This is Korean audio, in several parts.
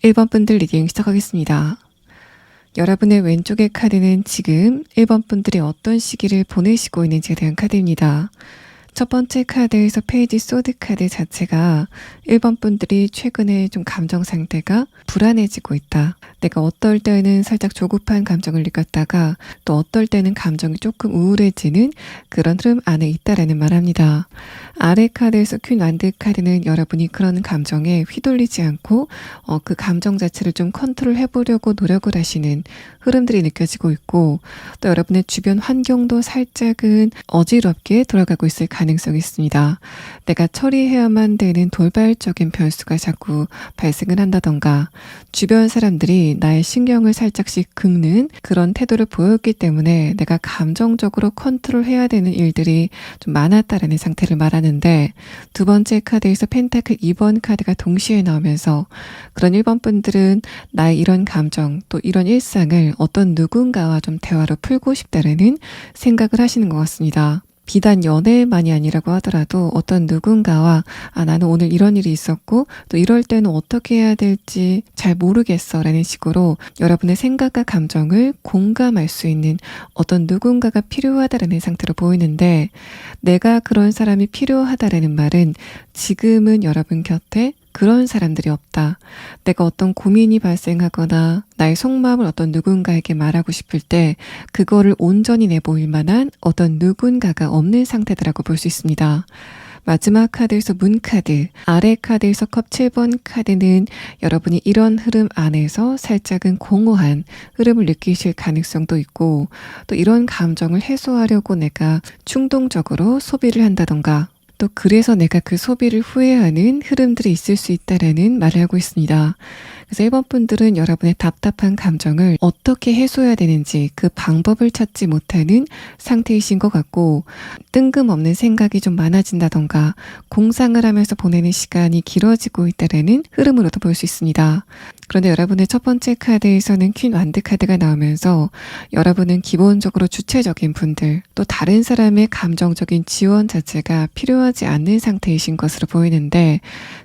1번 분들 리딩 시작하겠습니다. 여러분의 왼쪽의 카드는 지금 1번 분들이 어떤 시기를 보내시고 있는지에 대한 카드입니다. 첫 번째 카드에서 페이지 소드 카드 자체가 1번 분들이 최근에 좀 감정 상태가 불안해지고 있다. 내가 어떨 때는 살짝 조급한 감정을 느꼈다가 또 어떨 때는 감정이 조금 우울해지는 그런 흐름 안에 있다라는 말합니다. 아래 카드에서 퀸 완드 카드는 여러분이 그런 감정에 휘둘리지 않고 그 감정 자체를 좀 컨트롤 해보려고 노력을 하시는 흐름들이 느껴지고 있고, 또 여러분의 주변 환경도 살짝은 어지럽게 돌아가고 있을 가능성이 있습니다. 내가 처리해야만 되는 돌발적인 변수가 자꾸 발생을 한다던가, 주변 사람들이 나의 신경을 살짝씩 긁는 그런 태도를 보였기 때문에 내가 감정적으로 컨트롤해야 되는 일들이 좀 많았다라는 상태를 말하는데, 두 번째 카드에서 펜타클 2번 카드가 동시에 나오면서 그런 1번 분들은 나의 이런 감정 또 이런 일상을 어떤 누군가와 좀 대화로 풀고 싶다라는 생각을 하시는 것 같습니다. 비단 연애만이 아니라고 하더라도 어떤 누군가와 나는 오늘 이런 일이 있었고 또 이럴 때는 어떻게 해야 될지 잘 모르겠어 라는 식으로 여러분의 생각과 감정을 공감할 수 있는 어떤 누군가가 필요하다라는 상태로 보이는데, 내가 그런 사람이 필요하다라는 말은 지금은 여러분 곁에 그런 사람들이 없다. 내가 어떤 고민이 발생하거나 나의 속마음을 어떤 누군가에게 말하고 싶을 때 그거를 온전히 내보일 만한 어떤 누군가가 없는 상태다라고 볼 수 있습니다. 마지막 카드에서 문 카드, 아래 카드에서 컵 7번 카드는 여러분이 이런 흐름 안에서 살짝은 공허한 흐름을 느끼실 가능성도 있고, 또 이런 감정을 해소하려고 내가 충동적으로 소비를 한다던가, 또 그래서 내가 그 소비를 후회하는 흐름들이 있을 수 있다라는 말을 하고 있습니다. 그래서 1번 분들은 여러분의 답답한 감정을 어떻게 해소해야 되는지 그 방법을 찾지 못하는 상태이신 것 같고, 뜬금없는 생각이 좀 많아진다던가 공상을 하면서 보내는 시간이 길어지고 있다라는 흐름으로도 볼 수 있습니다. 그런데 여러분의 첫 번째 카드에서는 퀸 완드 카드가 나오면서 여러분은 기본적으로 주체적인 분들, 또 다른 사람의 감정적인 지원 자체가 필요하지 않는 상태이신 것으로 보이는데,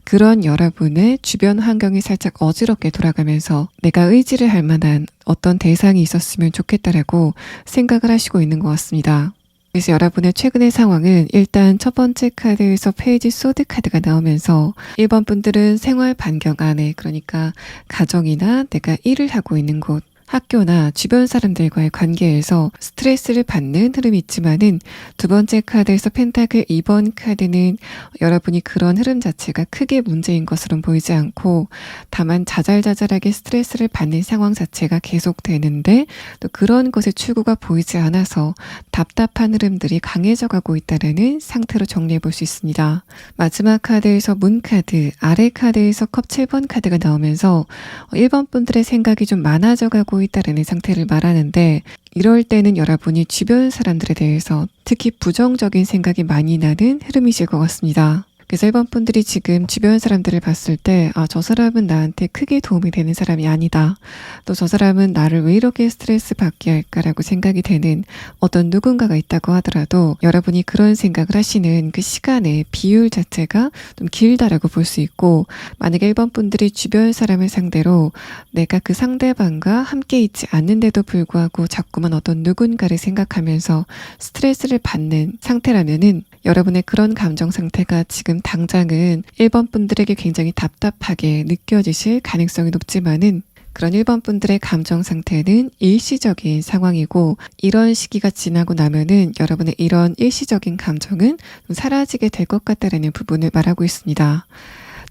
그런 여러분의 주변 환경이 살짝 어지럽게 돌아가면서 내가 의지를 할 만한 어떤 대상이 있었으면 좋겠다라고 생각을 하시고 있는 것 같습니다. 그래서 여러분의 최근의 상황은 일단 첫 번째 카드에서 페이지 소드 카드가 나오면서 1번 분들은 생활 반경 안에, 그러니까 가정이나 내가 일을 하고 있는 곳, 학교나 주변 사람들과의 관계에서 스트레스를 받는 흐름이 있지만은, 두 번째 카드에서 펜타클 2번 카드는 여러분이 그런 흐름 자체가 크게 문제인 것으로는 보이지 않고 다만 자잘자잘하게 스트레스를 받는 상황 자체가 계속되는데, 또 그런 것의 출구가 보이지 않아서 답답한 흐름들이 강해져 가고 있다는 상태로 정리해 볼 수 있습니다. 마지막 카드에서 문 카드, 아래 카드에서 컵 7번 카드가 나오면서 1번 분들의 생각이 좀 많아져 가고 있다는 상태를 말하는데, 이럴 때는 여러분이 주변 사람들에 대해서 특히 부정적인 생각이 많이 나는 흐름이실 것 같습니다. 그래서 1번 분들이 지금 주변 사람들을 봤을 때 저 사람은 나한테 크게 도움이 되는 사람이 아니다. 또 저 사람은 나를 왜 이렇게 스트레스 받게 할까라고 생각이 되는 어떤 누군가가 있다고 하더라도 여러분이 그런 생각을 하시는 그 시간의 비율 자체가 좀 길다라고 볼 수 있고, 만약에 1번 분들이 주변 사람을 상대로 내가 그 상대방과 함께 있지 않는데도 불구하고 자꾸만 어떤 누군가를 생각하면서 스트레스를 받는 상태라면은 여러분의 그런 감정 상태가 지금 당장은 1번 분들에게 굉장히 답답하게 느껴지실 가능성이 높지만은, 그런 1번 분들의 감정 상태는 일시적인 상황이고, 이런 시기가 지나고 나면은 여러분의 이런 일시적인 감정은 좀 사라지게 될 것 같다라는 부분을 말하고 있습니다.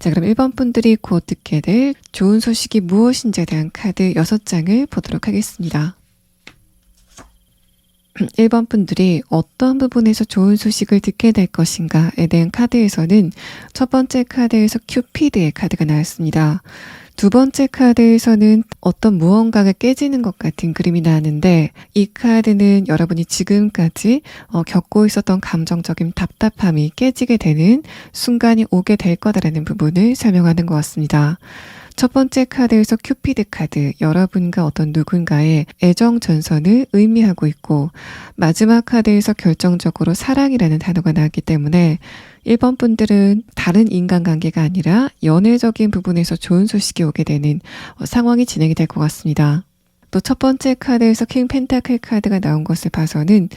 자, 그럼 1번 분들이 곧 듣게 될 좋은 소식이 무엇인지에 대한 카드 6장을 보도록 하겠습니다. 1번 분들이 어떤 부분에서 좋은 소식을 듣게 될 것인가에 대한 카드에서는 첫 번째 카드에서 큐피드의 카드가 나왔습니다. 두 번째 카드에서는 어떤 무언가가 깨지는 것 같은 그림이 나왔는데, 이 카드는 여러분이 지금까지 겪고 있었던 감정적인 답답함이 깨지게 되는 순간이 오게 될 거다라는 부분을 설명하는 것 같습니다. 첫 번째 카드에서 큐피드 카드, 여러분과 어떤 누군가의 애정 전선을 의미하고 있고, 마지막 카드에서 결정적으로 사랑이라는 단어가 나왔기 때문에 1번 분들은 다른 인간관계가 아니라 연애적인 부분에서 좋은 소식이 오게 되는 상황이 진행이 될 것 같습니다. 또 첫 번째 카드에서 킹 펜타클 카드가 나온 것을 봐서는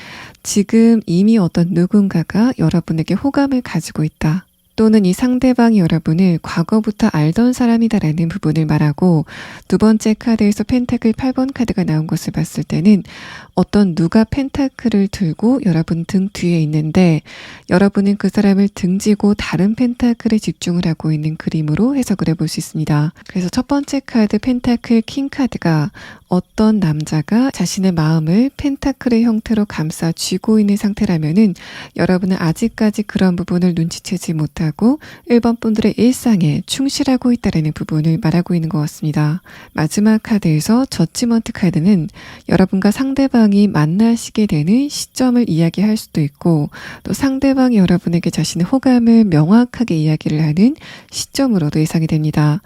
지금 이미 어떤 누군가가 여러분에게 호감을 가지고 있다. 또는 이 상대방이 여러분을 과거부터 알던 사람이다라는 부분을 말하고, 두 번째 카드에서 펜타클 8번 카드가 나온 것을 봤을 때는 어떤 누가 펜타클을 들고 여러분 등 뒤에 있는데 여러분은 그 사람을 등지고 다른 펜타클에 집중을 하고 있는 그림으로 해석을 해볼 수 있습니다. 그래서 첫 번째 카드 펜타클 킹 카드가 어떤 남자가 자신의 마음을 펜타클의 형태로 감싸 쥐고 있는 상태라면은 여러분은 아직까지 그런 부분을 눈치채지 못하고 1번 분들의 일상에 충실하고 있다는 부분을 말하고 있는 것 같습니다. 마지막 카드에서 저지먼트 카드는 여러분과 상대방이 만나시게 되는 시점을 이야기할 수도 있고, 또 상대방이 여러분에게 자신의 호감을 명확하게 이야기를 하는 시점으로도 예상이 됩니다.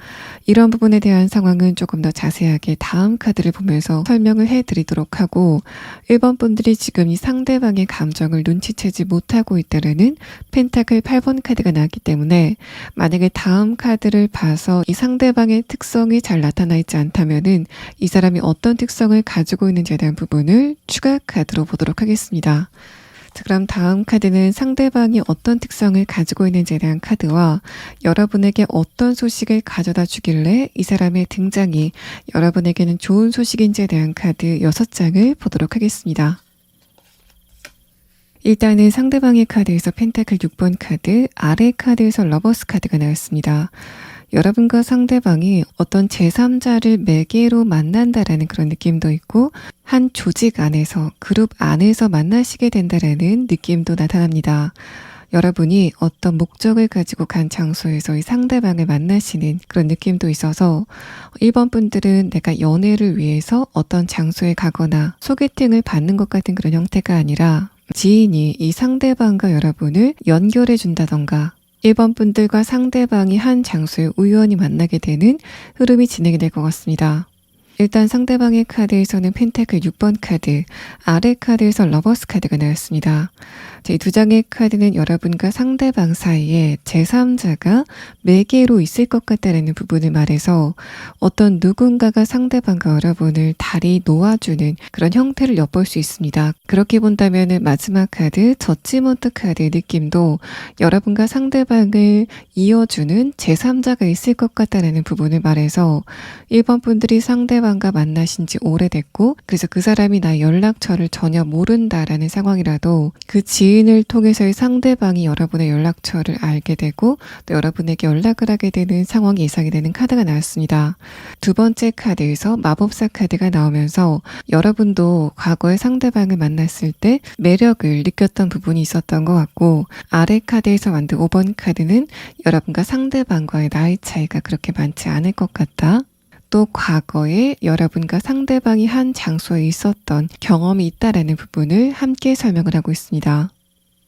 이런 부분에 대한 상황은 조금 더 자세하게 다음 카드를 보면서 설명을 해드리도록 하고, 1번 분들이 지금 이 상대방의 감정을 눈치채지 못하고 있다는 펜타클 8번 카드가 나왔기 때문에 만약에 다음 카드를 봐서 이 상대방의 특성이 잘 나타나 있지 않다면은 이 사람이 어떤 특성을 가지고 있는지에 대한 부분을 추가 카드로 보도록 하겠습니다. 자, 그럼 다음 카드는 상대방이 어떤 특성을 가지고 있는지에 대한 카드와 여러분에게 어떤 소식을 가져다 주길래 이 사람의 등장이 여러분에게는 좋은 소식인지에 대한 카드 6장을 보도록 하겠습니다. 일단은 상대방의 카드에서 펜타클 6번 카드, 아래 카드에서 러버스 카드가 나왔습니다. 여러분과 상대방이 어떤 제3자를 매개로 만난다라는 그런 느낌도 있고, 한 조직 안에서, 그룹 안에서 만나시게 된다라는 느낌도 나타납니다. 여러분이 어떤 목적을 가지고 간 장소에서 이 상대방을 만나시는 그런 느낌도 있어서 1번 분들은 내가 연애를 위해서 어떤 장소에 가거나 소개팅을 받는 것 같은 그런 형태가 아니라 지인이 이 상대방과 여러분을 연결해 준다던가 1번 분들과 상대방이 한 장소에 우연히 만나게 되는 흐름이 진행이 될 것 같습니다. 일단 상대방의 카드에서는 펜타클 6번 카드, 아래 카드에서 러버스 카드가 나왔습니다. 이 두 장의 카드는 여러분과 상대방 사이에 제3자가 매개로 있을 것 같다는 부분을 말해서 어떤 누군가가 상대방과 여러분을 다리 놓아주는 그런 형태를 엿볼 수 있습니다. 그렇게 본다면 마지막 카드, 저지먼트 카드의 느낌도 여러분과 상대방을 이어주는 제3자가 있을 것 같다는 부분을 말해서 1번 분들이 상대방과 만나신 지 오래됐고, 그래서 그 사람이 나 연락처를 전혀 모른다라는 상황이라도 그 지인을 통해서의 상대방이 여러분의 연락처를 알게 되고 또 여러분에게 연락을 하게 되는 상황이 예상이 되는 카드가 나왔습니다. 두 번째 카드에서 마법사 카드가 나오면서 여러분도 과거에 상대방을 만났을 때 매력을 느꼈던 부분이 있었던 것 같고, 아래 카드에서 만든 5번 카드는 여러분과 상대방과의 나이 차이가 그렇게 많지 않을 것 같다. 또 과거에 여러분과 상대방이 한 장소에 있었던 경험이 있다라는 부분을 함께 설명을 하고 있습니다.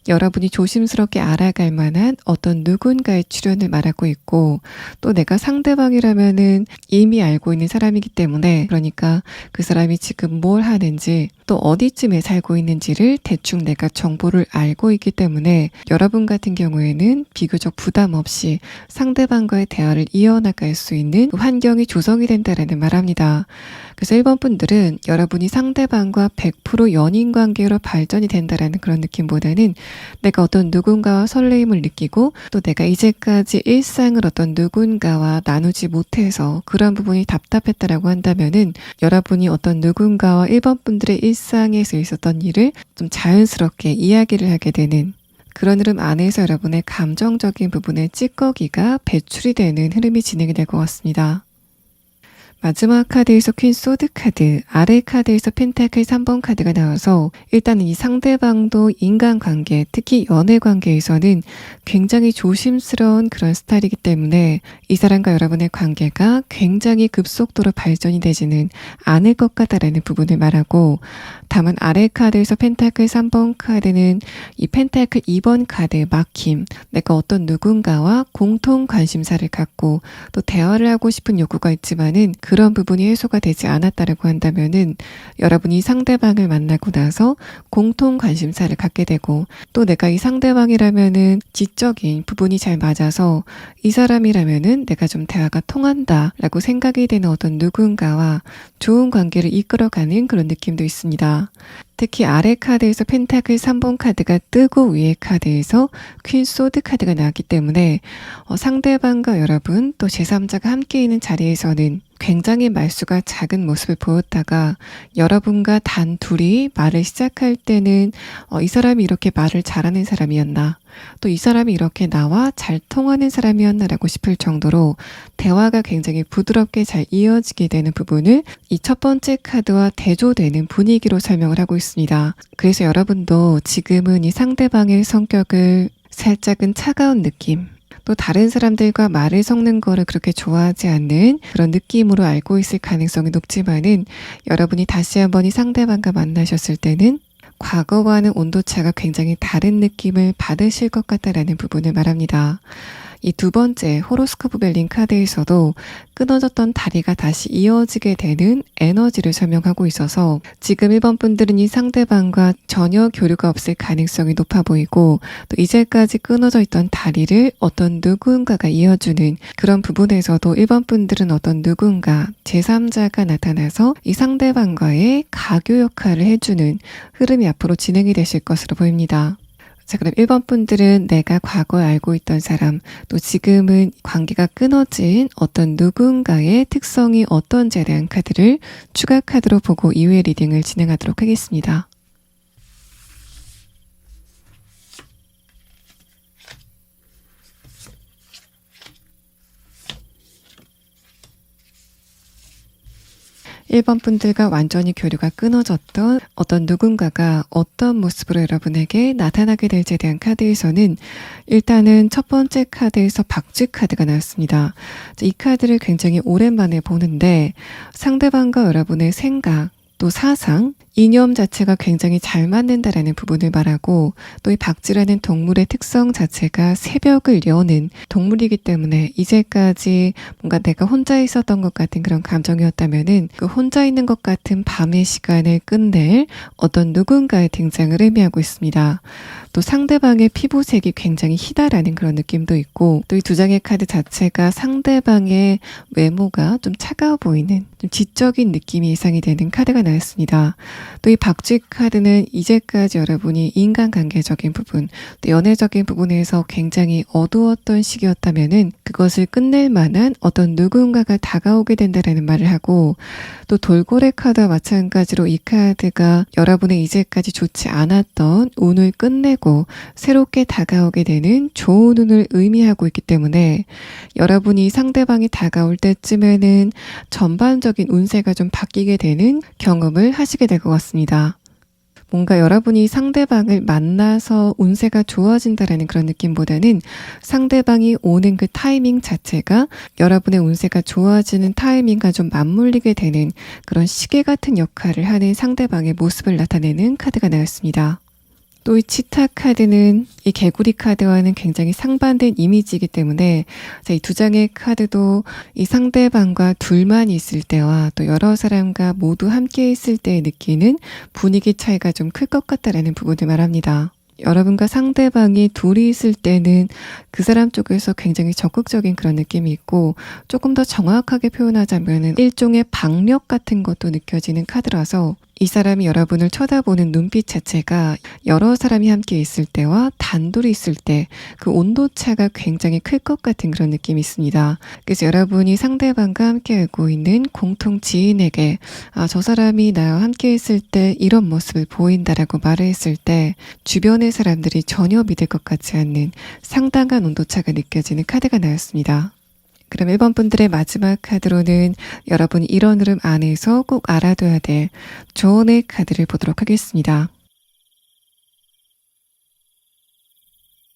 여러분이 조심스럽게 알아갈 만한 어떤 누군가의 출현을 말하고 있고, 또 내가 상대방이라면은 이미 알고 있는 사람이기 때문에, 그러니까 그 사람이 지금 뭘 하는지 또 어디쯤에 살고 있는지를 대충 내가 정보를 알고 있기 때문에 여러분 같은 경우에는 비교적 부담 없이 상대방과의 대화를 이어나갈 수 있는 환경이 조성이 된다라는 말합니다. 그래서 1번 분들은 여러분이 상대방과 100% 연인 관계로 발전이 된다라는 그런 느낌보다는 내가 어떤 누군가와 설레임을 느끼고 또 내가 이제까지 일상을 어떤 누군가와 나누지 못해서 그런 부분이 답답했다라고 한다면은 여러분이 어떤 누군가와 1번 분들의 일상에서 있었던 일을 좀 자연스럽게 이야기를 하게 되는 그런 흐름 안에서 여러분의 감정적인 부분의 찌꺼기가 배출이 되는 흐름이 진행이 될 것 같습니다. 마지막 카드에서 퀸 소드 카드, 아래 카드에서 펜타클 3번 카드가 나와서 일단은 이 상대방도 인간관계, 특히 연애관계에서는 굉장히 조심스러운 그런 스타일이기 때문에 이 사람과 여러분의 관계가 굉장히 급속도로 발전이 되지는 않을 것 같다라는 부분을 말하고, 다만 아래 카드에서 펜타클 3번 카드는 이 펜타클 2번 카드 막힘, 내가 어떤 누군가와 공통 관심사를 갖고 또 대화를 하고 싶은 욕구가 있지만은 그런 부분이 해소가 되지 않았다라고 한다면은 여러분이 상대방을 만나고 나서 공통 관심사를 갖게 되고 또 내가 이 상대방이라면은 지적인 부분이 잘 맞아서 이 사람이라면은 내가 좀 대화가 통한다라고 생각이 되는 어떤 누군가와 좋은 관계를 이끌어가는 그런 느낌도 있습니다. 특히 아래 카드에서 펜타클 3번 카드가 뜨고 위에 카드에서 퀸 소드 카드가 나왔기 때문에 상대방과 여러분 또 제3자가 함께 있는 자리에서는 굉장히 말수가 작은 모습을 보였다가 여러분과 단 둘이 말을 시작할 때는 이 사람이 이렇게 말을 잘하는 사람이었나 또 이 사람이 이렇게 나와 잘 통하는 사람이었나라고 싶을 정도로 대화가 굉장히 부드럽게 잘 이어지게 되는 부분을 이 첫 번째 카드와 대조되는 분위기로 설명을 하고 있습니다. 그래서 여러분도 지금은 이 상대방의 성격을 살짝은 차가운 느낌 또 다른 사람들과 말을 섞는 거를 그렇게 좋아하지 않는 그런 느낌으로 알고 있을 가능성이 높지만은 여러분이 다시 한번 이 상대방과 만나셨을 때는 과거와는 온도차가 굉장히 다른 느낌을 받으실 것 같다라는 부분을 말합니다. 이 두 번째 호로스코프 벨린 카드에서도 끊어졌던 다리가 다시 이어지게 되는 에너지를 설명하고 있어서 지금 1번 분들은 이 상대방과 전혀 교류가 없을 가능성이 높아 보이고 또 이제까지 끊어져 있던 다리를 어떤 누군가가 이어주는 그런 부분에서도 1번 분들은 어떤 누군가 제3자가 나타나서 이 상대방과의 가교 역할을 해주는 흐름이 앞으로 진행이 되실 것으로 보입니다. 자, 그럼 1번 분들은 내가 과거에 알고 있던 사람, 또 지금은 관계가 끊어진 어떤 누군가의 특성이 어떤지에 대한 카드를 추가 카드로 보고 이후의 리딩을 진행하도록 하겠습니다. 1번 분들과 완전히 교류가 끊어졌던 어떤 누군가가 어떤 모습으로 여러분에게 나타나게 될지에 대한 카드에서는 일단은 첫 번째 카드에서 박쥐 카드가 나왔습니다. 이 카드를 굉장히 오랜만에 보는데 상대방과 여러분의 생각 또 사상, 이념 자체가 굉장히 잘 맞는다라는 부분을 말하고 또 이 박쥐라는 동물의 특성 자체가 새벽을 여는 동물이기 때문에 이제까지 뭔가 내가 혼자 있었던 것 같은 그런 감정이었다면은 그 혼자 있는 것 같은 밤의 시간을 끝낼 어떤 누군가의 등장을 의미하고 있습니다. 또 상대방의 피부색이 굉장히 희다라는 그런 느낌도 있고 또 이 두 장의 카드 자체가 상대방의 외모가 좀 차가워 보이는 좀 지적인 느낌이 예상이 되는 카드가 나왔습니다. 또 이 박쥐 카드는 이제까지 여러분이 인간관계적인 부분 또 연애적인 부분에서 굉장히 어두웠던 시기였다면은 그것을 끝낼 만한 어떤 누군가가 다가오게 된다라는 말을 하고 또 돌고래 카드와 마찬가지로 이 카드가 여러분의 이제까지 좋지 않았던 운을 끝내고 새롭게 다가오게 되는 좋은 운을 의미하고 있기 때문에 여러분이 상대방이 다가올 때쯤에는 전반적인 운세가 좀 바뀌게 되는 경험을 하시게 될 것 같습니다. 뭔가 여러분이 상대방을 만나서 운세가 좋아진다라는 그런 느낌보다는 상대방이 오는 그 타이밍 자체가 여러분의 운세가 좋아지는 타이밍과 좀 맞물리게 되는 그런 시계 같은 역할을 하는 상대방의 모습을 나타내는 카드가 나왔습니다. 또 이 치타 카드는 이 개구리 카드와는 굉장히 상반된 이미지이기 때문에 이 두 장의 카드도 이 상대방과 둘만 있을 때와 또 여러 사람과 모두 함께 있을 때 느끼는 분위기 차이가 좀 클 것 같다라는 부분을 말합니다. 여러분과 상대방이 둘이 있을 때는 그 사람 쪽에서 굉장히 적극적인 그런 느낌이 있고 조금 더 정확하게 표현하자면 일종의 박력 같은 것도 느껴지는 카드라서 이 사람이 여러분을 쳐다보는 눈빛 자체가 여러 사람이 함께 있을 때와 단둘이 있을 때 그 온도차가 굉장히 클 것 같은 그런 느낌이 있습니다. 그래서 여러분이 상대방과 함께 알고 있는 공통 지인에게 저 사람이 나와 함께 있을 때 이런 모습을 보인다라고 말을 했을 때 주변의 사람들이 전혀 믿을 것 같지 않는 상당한 온도차가 느껴지는 카드가 나왔습니다. 그럼 1번 분들의 마지막 카드로는 여러분이 이런 흐름 안에서 꼭 알아둬야 될 조언의 카드를 보도록 하겠습니다.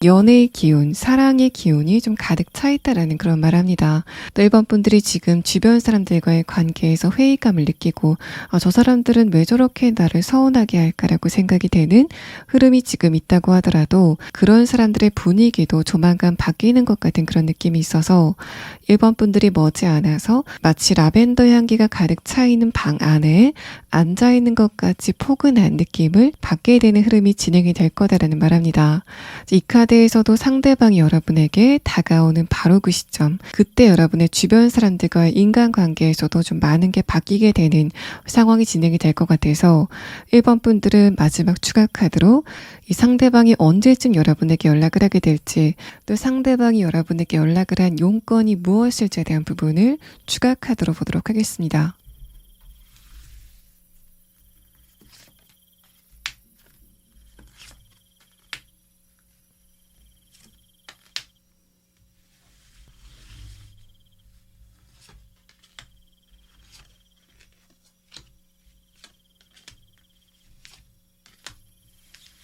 연애의 기운, 사랑의 기운이 좀 가득 차 있다라는 그런 말합니다. 또 일반 분들이 지금 주변 사람들과의 관계에서 회의감을 느끼고 저 사람들은 왜 저렇게 나를 서운하게 할까라고 생각이 되는 흐름이 지금 있다고 하더라도 그런 사람들의 분위기도 조만간 바뀌는 것 같은 그런 느낌이 있어서 일반 분들이 머지않아서 마치 라벤더 향기가 가득 차 있는 방 안에 앉아 있는 것 같이 포근한 느낌을 받게 되는 흐름이 진행이 될 거다라는 말합니다. 이 카드에서도 상대방이 여러분에게 다가오는 바로 그 시점, 그때 여러분의 주변 사람들과의 인간관계에서도 좀 많은 게 바뀌게 되는 상황이 진행이 될 것 같아서 1번 분들은 마지막 추가 카드로 이 상대방이 언제쯤 여러분에게 연락을 하게 될지, 또 상대방이 여러분에게 연락을 한 용건이 무엇일지에 대한 부분을 추가 카드로 보도록 하겠습니다.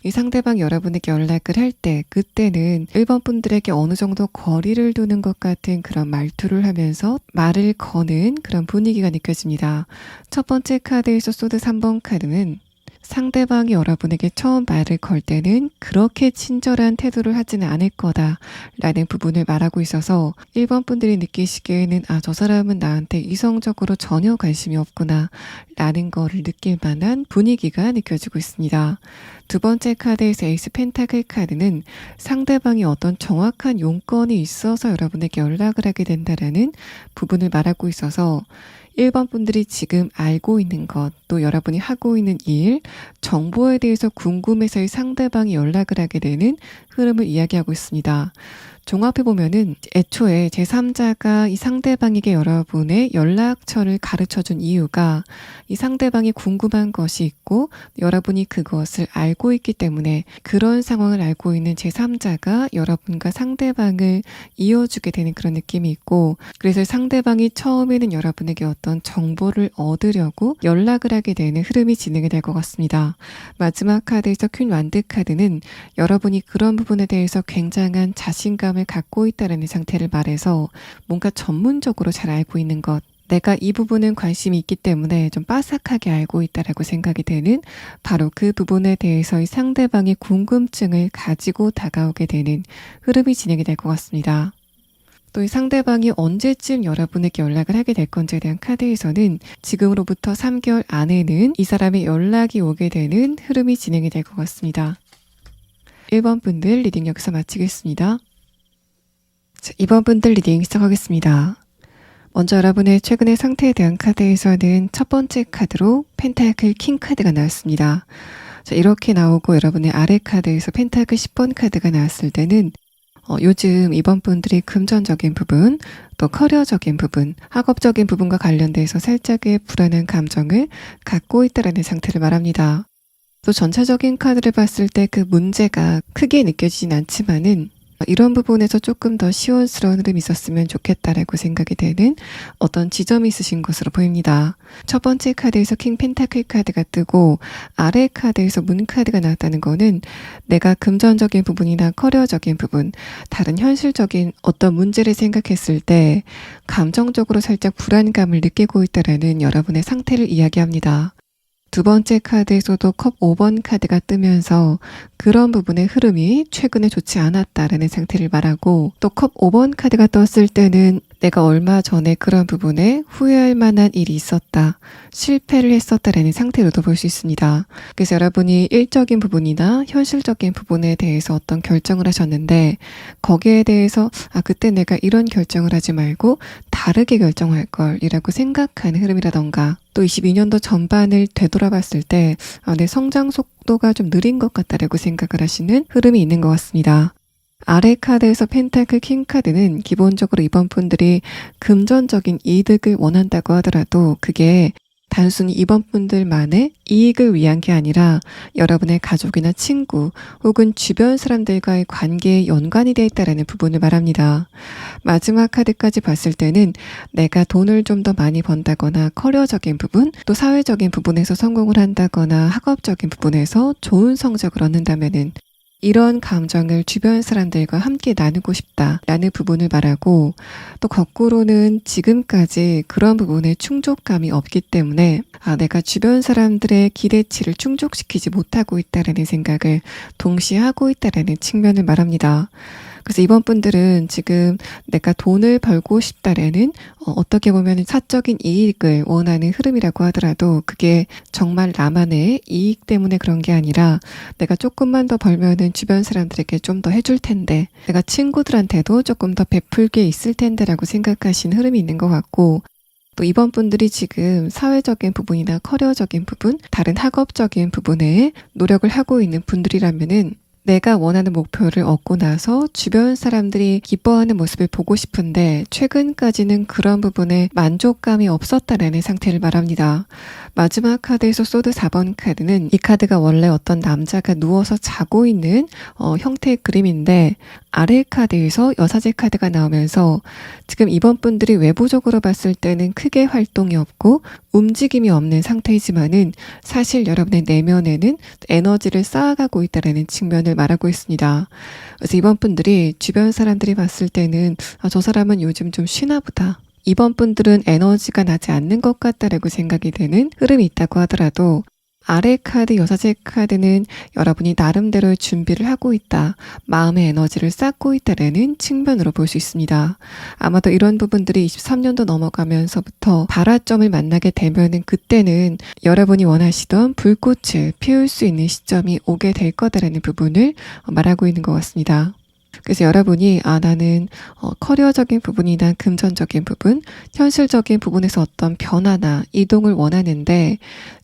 이 상대방이 여러분에게 연락을 할 때 그때는 1번 분들에게 어느 정도 거리를 두는 것 같은 그런 말투를 하면서 말을 거는 그런 분위기가 느껴집니다. 첫 번째 카드에서 소드 3번 카드는 상대방이 여러분에게 처음 말을 걸 때는 그렇게 친절한 태도를 하지는 않을 거다라는 부분을 말하고 있어서 1번 분들이 느끼시기에는 저 사람은 나한테 이성적으로 전혀 관심이 없구나 라는 거를 느낄 만한 분위기가 느껴지고 있습니다. 두 번째 카드에서 에이스 펜타클 카드는 상대방이 어떤 정확한 용건이 있어서 여러분에게 연락을 하게 된다라는 부분을 말하고 있어서 1번 분들이 지금 알고 있는 것, 또 여러분이 하고 있는 일, 정보에 대해서 궁금해서 이 상대방이 연락을 하게 되는 흐름을 이야기하고 있습니다. 종합해보면은 애초에 제3자가 이 상대방에게 여러분의 연락처를 가르쳐준 이유가 이 상대방이 궁금한 것이 있고 여러분이 그것을 알고 있기 때문에 그런 상황을 알고 있는 제3자가 여러분과 상대방을 이어주게 되는 그런 느낌이 있고, 그래서 상대방이 처음에는 여러분에게 어떤 정보를 얻으려고 연락을 하게 되는 흐름이 진행이 될 것 같습니다. 마지막 카드에서 퀸 완드 카드는 여러분이 그런 부분에 대해서 굉장한 자신감을 갖고 있다는 상태를 말해서 뭔가 전문적으로 잘 알고 있는 것, 내가 이 부분은 관심이 있기 때문에 좀 빠삭하게 알고 있다라고 생각이 되는 바로 그 부분에 대해서 이 상대방의 궁금증을 가지고 다가오게 되는 흐름이 진행이 될 것 같습니다. 또 이 상대방이 언제쯤 여러분에게 연락을 하게 될 건지에 대한 카드에서는 지금으로부터 3개월 안에는 이 사람의 연락이 오게 되는 흐름이 진행이 될 것 같습니다. 1번 분들 리딩 여기서 마치겠습니다. 자, 2번 분들 리딩 시작하겠습니다. 먼저 여러분의 최근의 상태에 대한 카드에서는 첫 번째 카드로 펜타클 킹 카드가 나왔습니다. 자, 이렇게 나오고 여러분의 아래 카드에서 펜타클 10번 카드가 나왔을 때는 요즘 이번 분들이 금전적인 부분, 또 커리어적인 부분, 학업적인 부분과 관련돼서 살짝의 불안한 감정을 갖고 있다는 상태를 말합니다. 또 전체적인 카드를 봤을 때 그 문제가 크게 느껴지진 않지만은 이런 부분에서 조금 더 시원스러운 흐름이 있었으면 좋겠다라고 생각이 되는 어떤 지점이 있으신 것으로 보입니다. 첫 번째 카드에서 킹 펜타클 카드가 뜨고 아래 카드에서 문 카드가 나왔다는 거는 내가 금전적인 부분이나 커리어적인 부분, 다른 현실적인 어떤 문제를 생각했을 때 감정적으로 살짝 불안감을 느끼고 있다라는 여러분의 상태를 이야기합니다. 두 번째 카드에서도 컵 5번 카드가 뜨면서 그런 부분의 흐름이 최근에 좋지 않았다라는 상태를 말하고, 또 컵 5번 카드가 떴을 때는 내가 얼마 전에 그런 부분에 후회할 만한 일이 있었다, 실패를 했었다라는 상태로도 볼 수 있습니다. 그래서 여러분이 일적인 부분이나 현실적인 부분에 대해서 어떤 결정을 하셨는데 거기에 대해서 그때 내가 이런 결정을 하지 말고 다르게 결정할 걸 이라고 생각하는 흐름이라던가, 또 22년도 전반을 되돌아봤을 때 내 성장 속도가 좀 느린 것 같다라고 생각을 하시는 흐름이 있는 것 같습니다. 아래 카드에서 펜타클 킹 카드는 기본적으로 이번 분들이 금전적인 이득을 원한다고 하더라도 그게 단순히 이번 분들만의 이익을 위한 게 아니라 여러분의 가족이나 친구 혹은 주변 사람들과의 관계에 연관이 되어 있다는 부분을 말합니다. 마지막 카드까지 봤을 때는 내가 돈을 좀 더 많이 번다거나 커리어적인 부분, 또 사회적인 부분에서 성공을 한다거나 학업적인 부분에서 좋은 성적을 얻는다면은 이런 감정을 주변 사람들과 함께 나누고 싶다라는 부분을 말하고, 또 거꾸로는 지금까지 그런 부분에 충족감이 없기 때문에 내가 주변 사람들의 기대치를 충족시키지 못하고 있다라는 생각을 동시에 하고 있다라는 측면을 말합니다. 그래서 이번 분들은 지금 내가 돈을 벌고 싶다라는 어떻게 보면 사적인 이익을 원하는 흐름이라고 하더라도 그게 정말 나만의 이익 때문에 그런 게 아니라 내가 조금만 더 벌면은 주변 사람들에게 좀 더 해줄 텐데, 내가 친구들한테도 조금 더 베풀 게 있을 텐데라고 생각하시는 흐름이 있는 것 같고, 또 이번 분들이 지금 사회적인 부분이나 커리어적인 부분, 다른 학업적인 부분에 노력을 하고 있는 분들이라면은 내가 원하는 목표를 얻고 나서 주변 사람들이 기뻐하는 모습을 보고 싶은데 최근까지는 그런 부분에 만족감이 없었다라는 상태를 말합니다. 마지막 카드에서 소드 4번 카드는 이 카드가 원래 어떤 남자가 누워서 자고 있는 형태의 그림인데, 아래 카드에서 여사제 카드가 나오면서 지금 이번 분들이 외부적으로 봤을 때는 크게 활동이 없고 움직임이 없는 상태이지만은 사실 여러분의 내면에는 에너지를 쌓아가고 있다는 측면을 말하고 있습니다. 그래서 이번 분들이 주변 사람들이 봤을 때는 저 사람은 요즘 좀 쉬나 보다, 이번 분들은 에너지가 나지 않는 것 같다라고 생각이 되는 흐름이 있다고 하더라도, 아래 카드 여사제 카드는 여러분이 나름대로의 준비를 하고 있다, 마음의 에너지를 쌓고 있다라는 측면으로 볼 수 있습니다. 아마도 이런 부분들이 23년도 넘어가면서부터 발화점을 만나게 되면은 그때는 여러분이 원하시던 불꽃을 피울 수 있는 시점이 오게 될 거다라는 부분을 말하고 있는 것 같습니다. 그래서 여러분이 나는 커리어적인 부분이나 금전적인 부분, 현실적인 부분에서 어떤 변화나 이동을 원하는데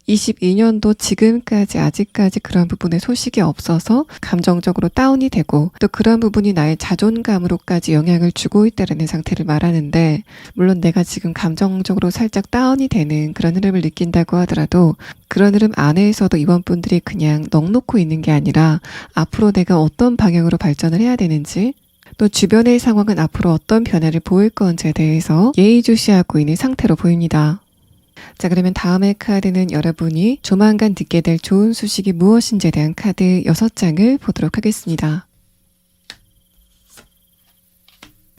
22년도 지금까지 아직까지 그런 부분에 소식이 없어서 감정적으로 다운이 되고, 또 그런 부분이 나의 자존감으로까지 영향을 주고 있다는 상태를 말하는데, 물론 내가 지금 감정적으로 살짝 다운이 되는 그런 흐름을 느낀다고 하더라도 그런 흐름 안에서도 이번 분들이 그냥 넋놓고 있는 게 아니라 앞으로 내가 어떤 방향으로 발전을 해야 되는지, 또 주변의 상황은 앞으로 어떤 변화를 보일 건지에 대해서 예의주시하고 있는 상태로 보입니다. 자, 그러면 다음의 카드는 여러분이 조만간 듣게 될 좋은 소식이 무엇인지에 대한 카드 6장을 보도록 하겠습니다.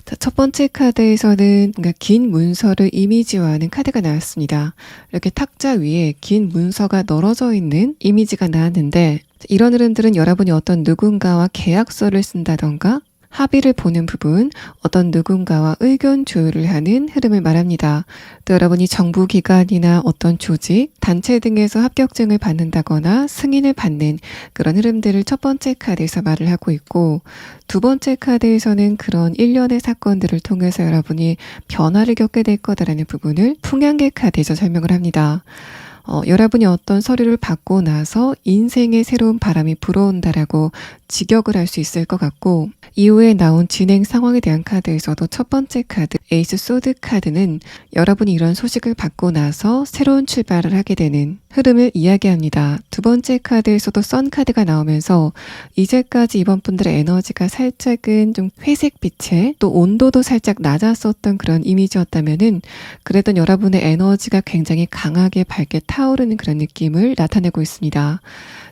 자, 첫 번째 카드에서는 뭔가 긴 문서를 이미지화하는 카드가 나왔습니다. 이렇게 탁자 위에 긴 문서가 널어져 있는 이미지가 나왔는데, 이런 흐름들은 여러분이 어떤 누군가와 계약서를 쓴다던가 합의를 보는 부분, 어떤 누군가와 의견 조율을 하는 흐름을 말합니다. 또 여러분이 정부기관이나 어떤 조직, 단체 등에서 합격증을 받는다거나 승인을 받는 그런 흐름들을 첫 번째 카드에서 말을 하고 있고, 두 번째 카드에서는 그런 일련의 사건들을 통해서 여러분이 변화를 겪게 될 거다라는 부분을 풍향계 카드에서 설명을 합니다. 여러분이 어떤 서류를 받고 나서 인생의 새로운 바람이 불어온다라고 직역을 할 수 있을 것 같고, 이후에 나온 진행 상황에 대한 카드에서도 첫 번째 카드 에이스 소드 카드는 여러분이 이런 소식을 받고 나서 새로운 출발을 하게 되는 흐름을 이야기합니다. 두 번째 카드에서도 선 카드가 나오면서 이제까지 이번 분들의 에너지가 살짝은 좀 회색빛에, 또 온도도 살짝 낮았었던 그런 이미지였다면은 그래도 여러분의 에너지가 굉장히 강하게 밝게 타오르는 그런 느낌을 나타내고 있습니다.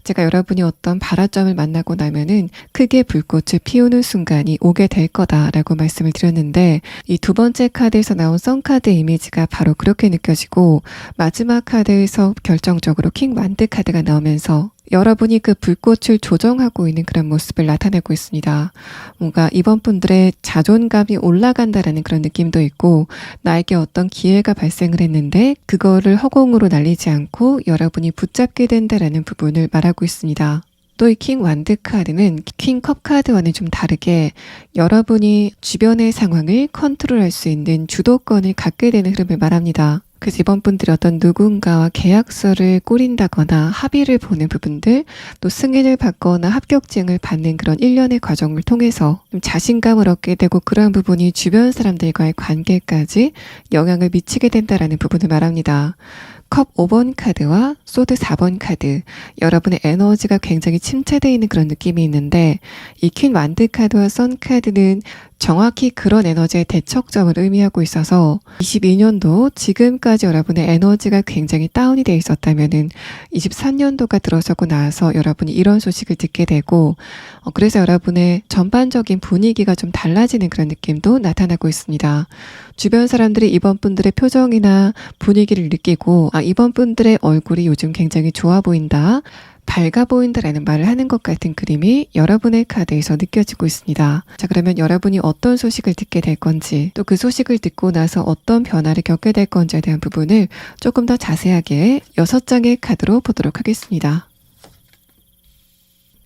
제가 여러분이 어떤 발화점을 만나고 나면은 크게 불꽃을 피우는 순간이 오게 될 거다라고 말씀을 드렸는데, 이 두 번째 카드에서 나온 선카드 이미지가 바로 그렇게 느껴지고, 마지막 카드에서 결정적으로 킹 완드 카드가 나오면서 여러분이 그 불꽃을 조정하고 있는 그런 모습을 나타내고 있습니다. 뭔가 이번 분들의 자존감이 올라간다라는 그런 느낌도 있고, 나에게 어떤 기회가 발생을 했는데 그거를 허공으로 날리지 않고 여러분이 붙잡게 된다라는 부분을 말하고 있습니다. 또 이 킹 완드 카드는 킹 컵 카드와는 좀 다르게 여러분이 주변의 상황을 컨트롤할 수 있는 주도권을 갖게 되는 흐름을 말합니다. 그래서 이번 분들이 어떤 누군가와 계약서를 꾸린다거나 합의를 보는 부분들, 또 승인을 받거나 합격증을 받는 그런 일련의 과정을 통해서 좀 자신감을 얻게 되고, 그러한 부분이 주변 사람들과의 관계까지 영향을 미치게 된다라는 부분을 말합니다. 컵 5번 카드와 소드 4번 카드, 여러분의 에너지가 굉장히 침체되어 있는 그런 느낌이 있는데, 이 퀸 완드 카드와 선 카드는 정확히 그런 에너지의 대척점을 의미하고 있어서 22년도 지금까지 여러분의 에너지가 굉장히 다운이 되어 있었다면은 23년도가 들어서고 나서 여러분이 이런 소식을 듣게 되고, 그래서 여러분의 전반적인 분위기가 좀 달라지는 그런 느낌도 나타나고 있습니다. 주변 사람들이 이번 분들의 표정이나 분위기를 느끼고, 이번 분들의 얼굴이 요즘 굉장히 좋아 보인다, 밝아 보인다라는 말을 하는 것 같은 그림이 여러분의 카드에서 느껴지고 있습니다. 자, 그러면 여러분이 어떤 소식을 듣게 될 건지, 또 그 소식을 듣고 나서 어떤 변화를 겪게 될 건지에 대한 부분을 조금 더 자세하게 6장의 카드로 보도록 하겠습니다.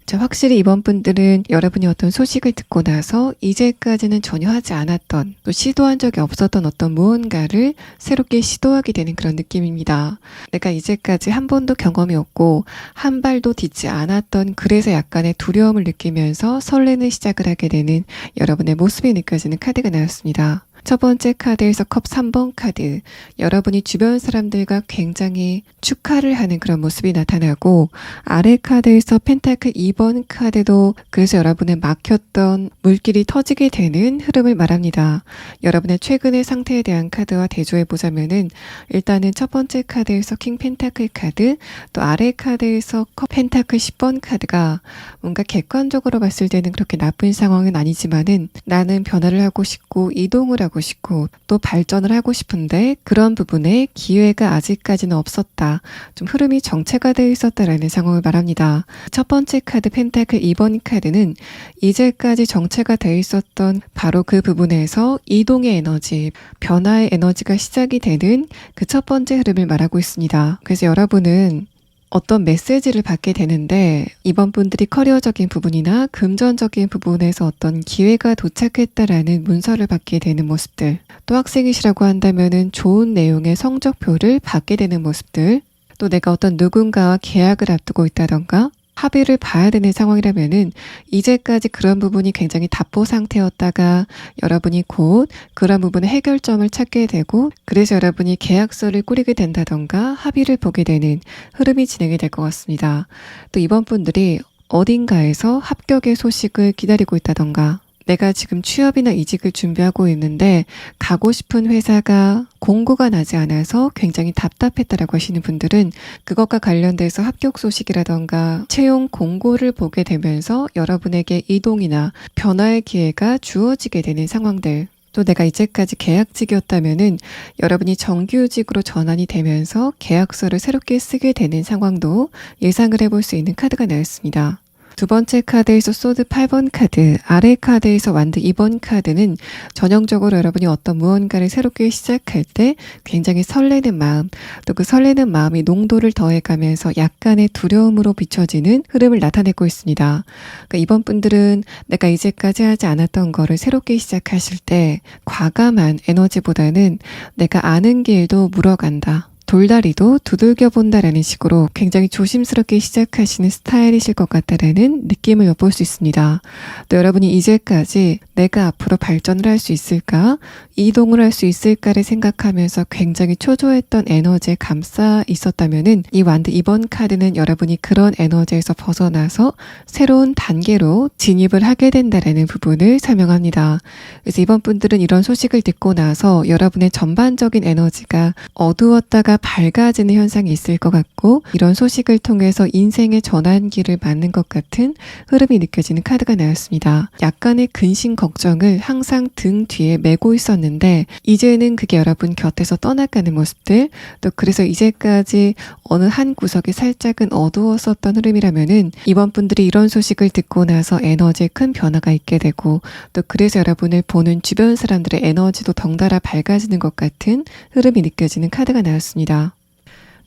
자, 확실히 이번 분들은 여러분이 어떤 소식을 듣고 나서 이제까지는 전혀 하지 않았던, 또 시도한 적이 없었던 어떤 무언가를 새롭게 시도하게 되는 그런 느낌입니다. 내가 이제까지 한 번도 경험이 없고 한 발도 딛지 않았던, 그래서 약간의 두려움을 느끼면서 설레는 시작을 하게 되는 여러분의 모습이 느껴지는 카드가 나왔습니다. 첫 번째 카드에서 컵 3번 카드, 여러분이 주변 사람들과 굉장히 축하를 하는 그런 모습이 나타나고, 아래 카드에서 펜타클 2번 카드도 그래서 여러분의 막혔던 물길이 터지게 되는 흐름을 말합니다. 여러분의 최근의 상태에 대한 카드와 대조해 보자면은, 일단은 첫 번째 카드에서 킹 펜타클 카드, 또 아래 카드에서 컵 펜타클 10번 카드가 뭔가 객관적으로 봤을 때는 그렇게 나쁜 상황은 아니지만은, 나는 변화를 하고 싶고 이동을 하고 싶고 또 발전을 하고 싶은데 그런 부분에 기회가 아직까지는 없었다, 좀 흐름이 정체가 되어 있었다라는 상황을 말합니다. 첫 번째 카드 펜타클 2번 카드는 이제까지 정체가 되어 있었던 바로 그 부분에서 이동의 에너지, 변화의 에너지가 시작이 되는 그 첫 번째 흐름을 말하고 있습니다. 그래서 여러분은 어떤 메시지를 받게 되는데, 이번 분들이 커리어적인 부분이나 금전적인 부분에서 어떤 기회가 도착했다라는 문서를 받게 되는 모습들, 또 학생이시라고 한다면은 좋은 내용의 성적표를 받게 되는 모습들, 또 내가 어떤 누군가와 계약을 앞두고 있다던가 합의를 봐야 되는 상황이라면은 이제까지 그런 부분이 굉장히 답보 상태였다가 여러분이 곧 그런 부분의 해결점을 찾게 되고, 그래서 여러분이 계약서를 꾸리게 된다던가 합의를 보게 되는 흐름이 진행이 될 것 같습니다. 또 이번 분들이 어딘가에서 합격의 소식을 기다리고 있다던가, 내가 지금 취업이나 이직을 준비하고 있는데 가고 싶은 회사가 공고가 나지 않아서 굉장히 답답했다라고 하시는 분들은 그것과 관련돼서 합격 소식이라던가 채용 공고를 보게 되면서 여러분에게 이동이나 변화의 기회가 주어지게 되는 상황들, 또 내가 이제까지 계약직이었다면은 여러분이 정규직으로 전환이 되면서 계약서를 새롭게 쓰게 되는 상황도 예상을 해볼 수 있는 카드가 나왔습니다. 두 번째 카드에서 소드 8번 카드, 아래 카드에서 완드 2번 카드는 전형적으로 여러분이 어떤 무언가를 새롭게 시작할 때 굉장히 설레는 마음, 또 그 설레는 마음이 농도를 더해가면서 약간의 두려움으로 비춰지는 흐름을 나타내고 있습니다. 그러니까 이번 분들은 내가 이제까지 하지 않았던 거를 새롭게 시작하실 때 과감한 에너지보다는 내가 아는 길도 물어간다, 돌다리도 두들겨 본다라는 식으로 굉장히 조심스럽게 시작하시는 스타일이실 것 같다라는 느낌을 엿볼 수 있습니다. 또 여러분이 이제까지 내가 앞으로 발전을 할 수 있을까, 이동을 할 수 있을까를 생각하면서 굉장히 초조했던 에너지에 감싸 있었다면은 이 완드 2번 카드는 여러분이 그런 에너지에서 벗어나서 새로운 단계로 진입을 하게 된다라는 부분을 설명합니다. 그래서 이번 분들은 이런 소식을 듣고 나서 여러분의 전반적인 에너지가 어두웠다가 밝아지는 현상이 있을 것 같고, 이런 소식을 통해서 인생의 전환기를 맞는 것 같은 흐름이 느껴지는 카드가 나왔습니다. 약간의 근심 걱정을 항상 등 뒤에 메고 있었는데 이제는 그게 여러분 곁에서 떠나가는 모습들, 또 그래서 이제까지 어느 한 구석이 살짝은 어두웠었던 흐름이라면은 이번 분들이 이런 소식을 듣고 나서 에너지에 큰 변화가 있게 되고, 또 그래서 여러분을 보는 주변 사람들의 에너지도 덩달아 밝아지는 것 같은 흐름이 느껴지는 카드가 나왔습니다.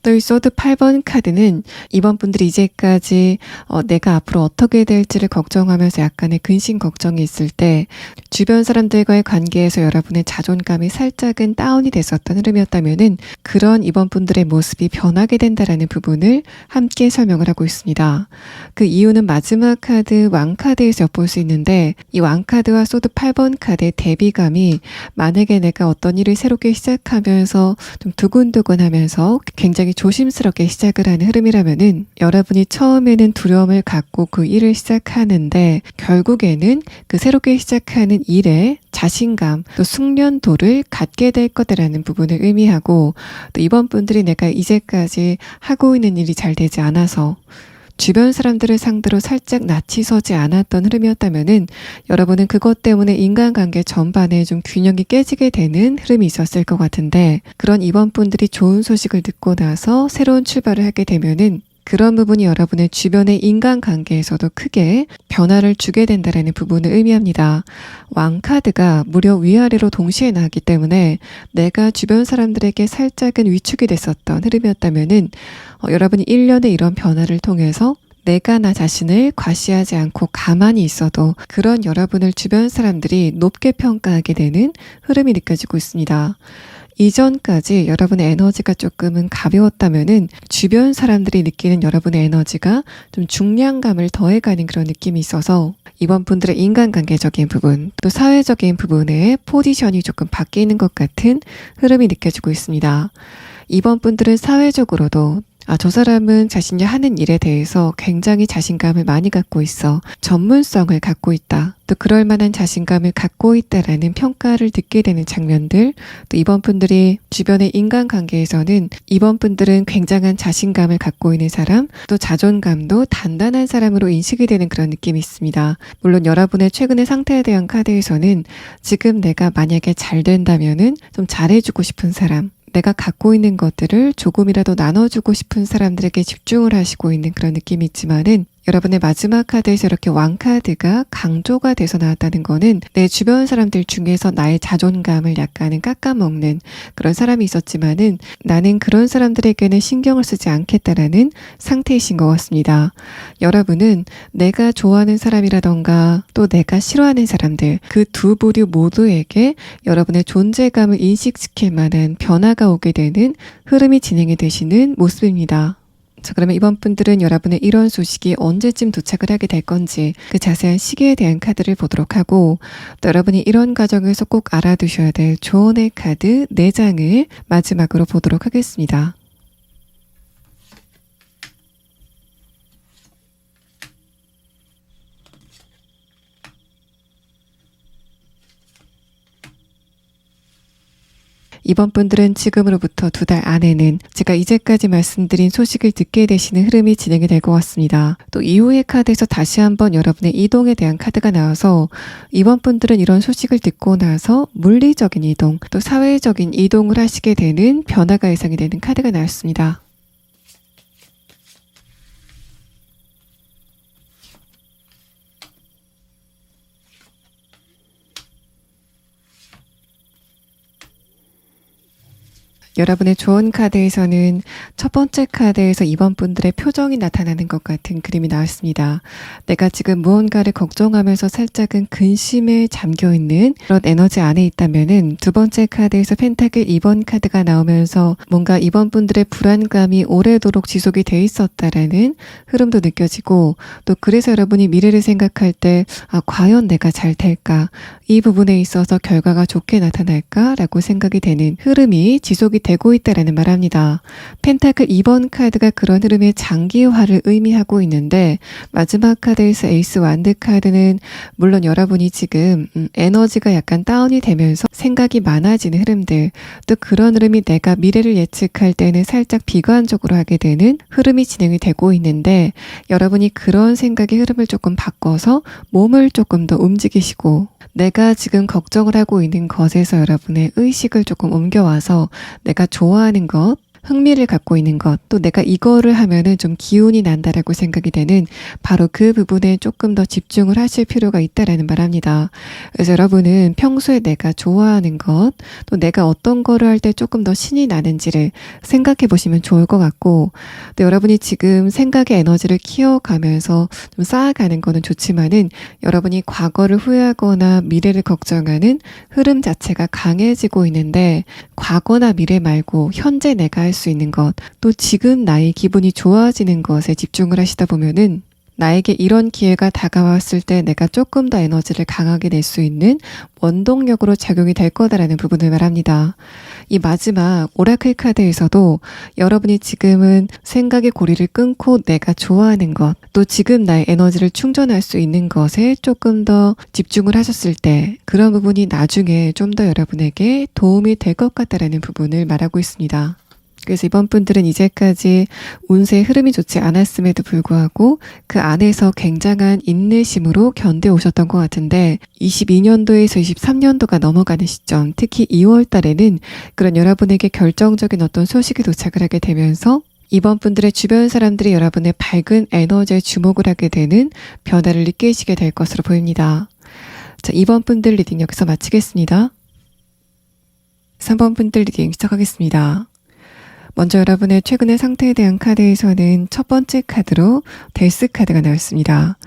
또 이 소드 8번 카드는 이번 분들이 이제까지 내가 앞으로 어떻게 될지를 걱정하면서 약간의 근심 걱정이 있을 때 주변 사람들과의 관계에서 여러분의 자존감이 살짝은 다운이 됐었던 흐름이었다면은 그런 이번 분들의 모습이 변하게 된다라는 부분을 함께 설명을 하고 있습니다. 그 이유는 마지막 카드 왕카드에서 엿볼 수 있는데, 이 왕카드와 소드 8번 카드의 대비감이 만약에 내가 어떤 일을 새롭게 시작하면서 좀 두근두근하면서 굉장히 굉장히 조심스럽게 시작을 하는 흐름이라면은 여러분이 처음에는 두려움을 갖고 그 일을 시작하는데 결국에는 그 새롭게 시작하는 일에 자신감 또 숙련도를 갖게 될 거다라는 부분을 의미하고, 또 이번 분들이 내가 이제까지 하고 있는 일이 잘 되지 않아서 주변 사람들을 상대로 살짝 낯이 서지 않았던 흐름이었다면은 여러분은 그것 때문에 인간관계 전반에 좀 균형이 깨지게 되는 흐름이 있었을 것 같은데, 그런 이번 분들이 좋은 소식을 듣고 나서 새로운 출발을 하게 되면은 그런 부분이 여러분의 주변의 인간관계에서도 크게 변화를 주게 된다는 부분을 의미합니다. 왕카드가 무려 위아래로 동시에 나왔기 때문에 내가 주변 사람들에게 살짝은 위축이 됐었던 흐름이었다면은 여러분이 1년의 이런 변화를 통해서 내가 나 자신을 과시하지 않고 가만히 있어도 그런 여러분을 주변 사람들이 높게 평가하게 되는 흐름이 느껴지고 있습니다. 이전까지 여러분의 에너지가 조금은 가벼웠다면은 주변 사람들이 느끼는 여러분의 에너지가 좀 중량감을 더해가는 그런 느낌이 있어서 이번 분들의 인간관계적인 부분 또 사회적인 부분의 포지션이 조금 바뀌는 것 같은 흐름이 느껴지고 있습니다. 이번 분들은 사회적으로도 저 사람은 자신이 하는 일에 대해서 굉장히 자신감을 많이 갖고 있어. 전문성을 갖고 있다. 또 그럴 만한 자신감을 갖고 있다라는 평가를 듣게 되는 장면들. 또 이번 분들이 주변의 인간관계에서는 이번 분들은 굉장한 자신감을 갖고 있는 사람, 또 자존감도 단단한 사람으로 인식이 되는 그런 느낌이 있습니다. 물론 여러분의 최근의 상태에 대한 카드에서는 지금 내가 만약에 잘 된다면은 좀 잘해주고 싶은 사람, 내가 갖고 있는 것들을 조금이라도 나눠주고 싶은 사람들에게 집중을 하시고 있는 그런 느낌이 있지만은, 여러분의 마지막 카드에서 이렇게 왕카드가 강조가 돼서 나왔다는 거는 내 주변 사람들 중에서 나의 자존감을 약간은 깎아먹는 그런 사람이 있었지만은 나는 그런 사람들에게는 신경을 쓰지 않겠다라는 상태이신 것 같습니다. 여러분은 내가 좋아하는 사람이라던가 또 내가 싫어하는 사람들, 그 두 부류 모두에게 여러분의 존재감을 인식시킬 만한 변화가 오게 되는 흐름이 진행이 되시는 모습입니다. 자, 그러면 이번 분들은 여러분의 이런 소식이 언제쯤 도착을 하게 될 건지 그 자세한 시기에 대한 카드를 보도록 하고, 또 여러분이 이런 과정에서 꼭 알아두셔야 될 조언의 카드 4장을 마지막으로 보도록 하겠습니다. 이번 분들은 지금으로부터 2달 안에는 제가 이제까지 말씀드린 소식을 듣게 되시는 흐름이 진행이 될 것 같습니다. 또 이후의 카드에서 다시 한번 여러분의 이동에 대한 카드가 나와서 이번 분들은 이런 소식을 듣고 나서 물리적인 이동, 또 사회적인 이동을 하시게 되는 변화가 예상이 되는 카드가 나왔습니다. 여러분의 조언 카드에서는 첫 번째 카드에서 이번 분들의 표정이 나타나는 것 같은 그림이 나왔습니다. 내가 지금 무언가를 걱정하면서 살짝은 근심에 잠겨있는 그런 에너지 안에 있다면은 두 번째 카드에서 펜타클 2번 카드가 나오면서 뭔가 이번 분들의 불안감이 오래도록 지속이 돼 있었다라는 흐름도 느껴지고, 또 그래서 여러분이 미래를 생각할 때 과연 내가 잘 될까? 이 부분에 있어서 결과가 좋게 나타날까? 라고 생각이 되는 흐름이 지속이 되고 있다라는 말합니다. 펜타클 2번 카드가 그런 흐름의 장기화를 의미하고 있는데, 마지막 카드에서 에이스 완드 카드는 물론 여러분이 지금 에너지가 약간 다운이 되면서 생각이 많아지는 흐름들, 또 그런 흐름이 내가 미래를 예측할 때는 살짝 비관적으로 하게 되는 흐름이 진행이 되고 있는데, 여러분이 그런 생각의 흐름을 조금 바꿔서 몸을 조금 더 움직이시고 내가 지금 걱정을 하고 있는 것에서 여러분의 의식을 조금 옮겨와서 내가 좋아하는 것, 흥미를 갖고 있는 것, 또 내가 이거를 하면은 좀 기운이 난다라고 생각이 되는 바로 그 부분에 조금 더 집중을 하실 필요가 있다라는 말합니다. 그래서 여러분은 평소에 내가 좋아하는 것, 또 내가 어떤 거를 할 때 조금 더 신이 나는지를 생각해 보시면 좋을 것 같고, 또 여러분이 지금 생각의 에너지를 키워가면서 좀 쌓아가는 거는 좋지만은 여러분이 과거를 후회하거나 미래를 걱정하는 흐름 자체가 강해지고 있는데, 과거나 미래 말고 현재 내가 할 수 있는 것, 또 지금 나의 기분이 좋아지는 것에 집중을 하시다 보면은 나에게 이런 기회가 다가왔을 때 내가 조금 더 에너지를 강하게 낼 수 있는 원동력으로 작용이 될 거다라는 부분을 말합니다. 이 마지막 오라클 카드에서도 여러분이 지금은 생각의 고리를 끊고 내가 좋아하는 것, 또 지금 나의 에너지를 충전할 수 있는 것에 조금 더 집중을 하셨을 때 그런 부분이 나중에 좀 더 여러분에게 도움이 될 것 같다라는 부분을 말하고 있습니다. 그래서 이번 분들은 이제까지 운세의 흐름이 좋지 않았음에도 불구하고 그 안에서 굉장한 인내심으로 견뎌오셨던 것 같은데 22년도에서 23년도가 넘어가는 시점, 특히 2월 달에는 그런 여러분에게 결정적인 어떤 소식이 도착을 하게 되면서 이번 분들의 주변 사람들이 여러분의 밝은 에너지에 주목을 하게 되는 변화를 느끼시게 될 것으로 보입니다. 자, 2번 분들 리딩 여기서 마치겠습니다. 3번 분들 리딩 시작하겠습니다. 먼저 여러분의 최근의 상태에 대한 카드에서는 첫 번째 카드로 데스 카드가 나왔습니다.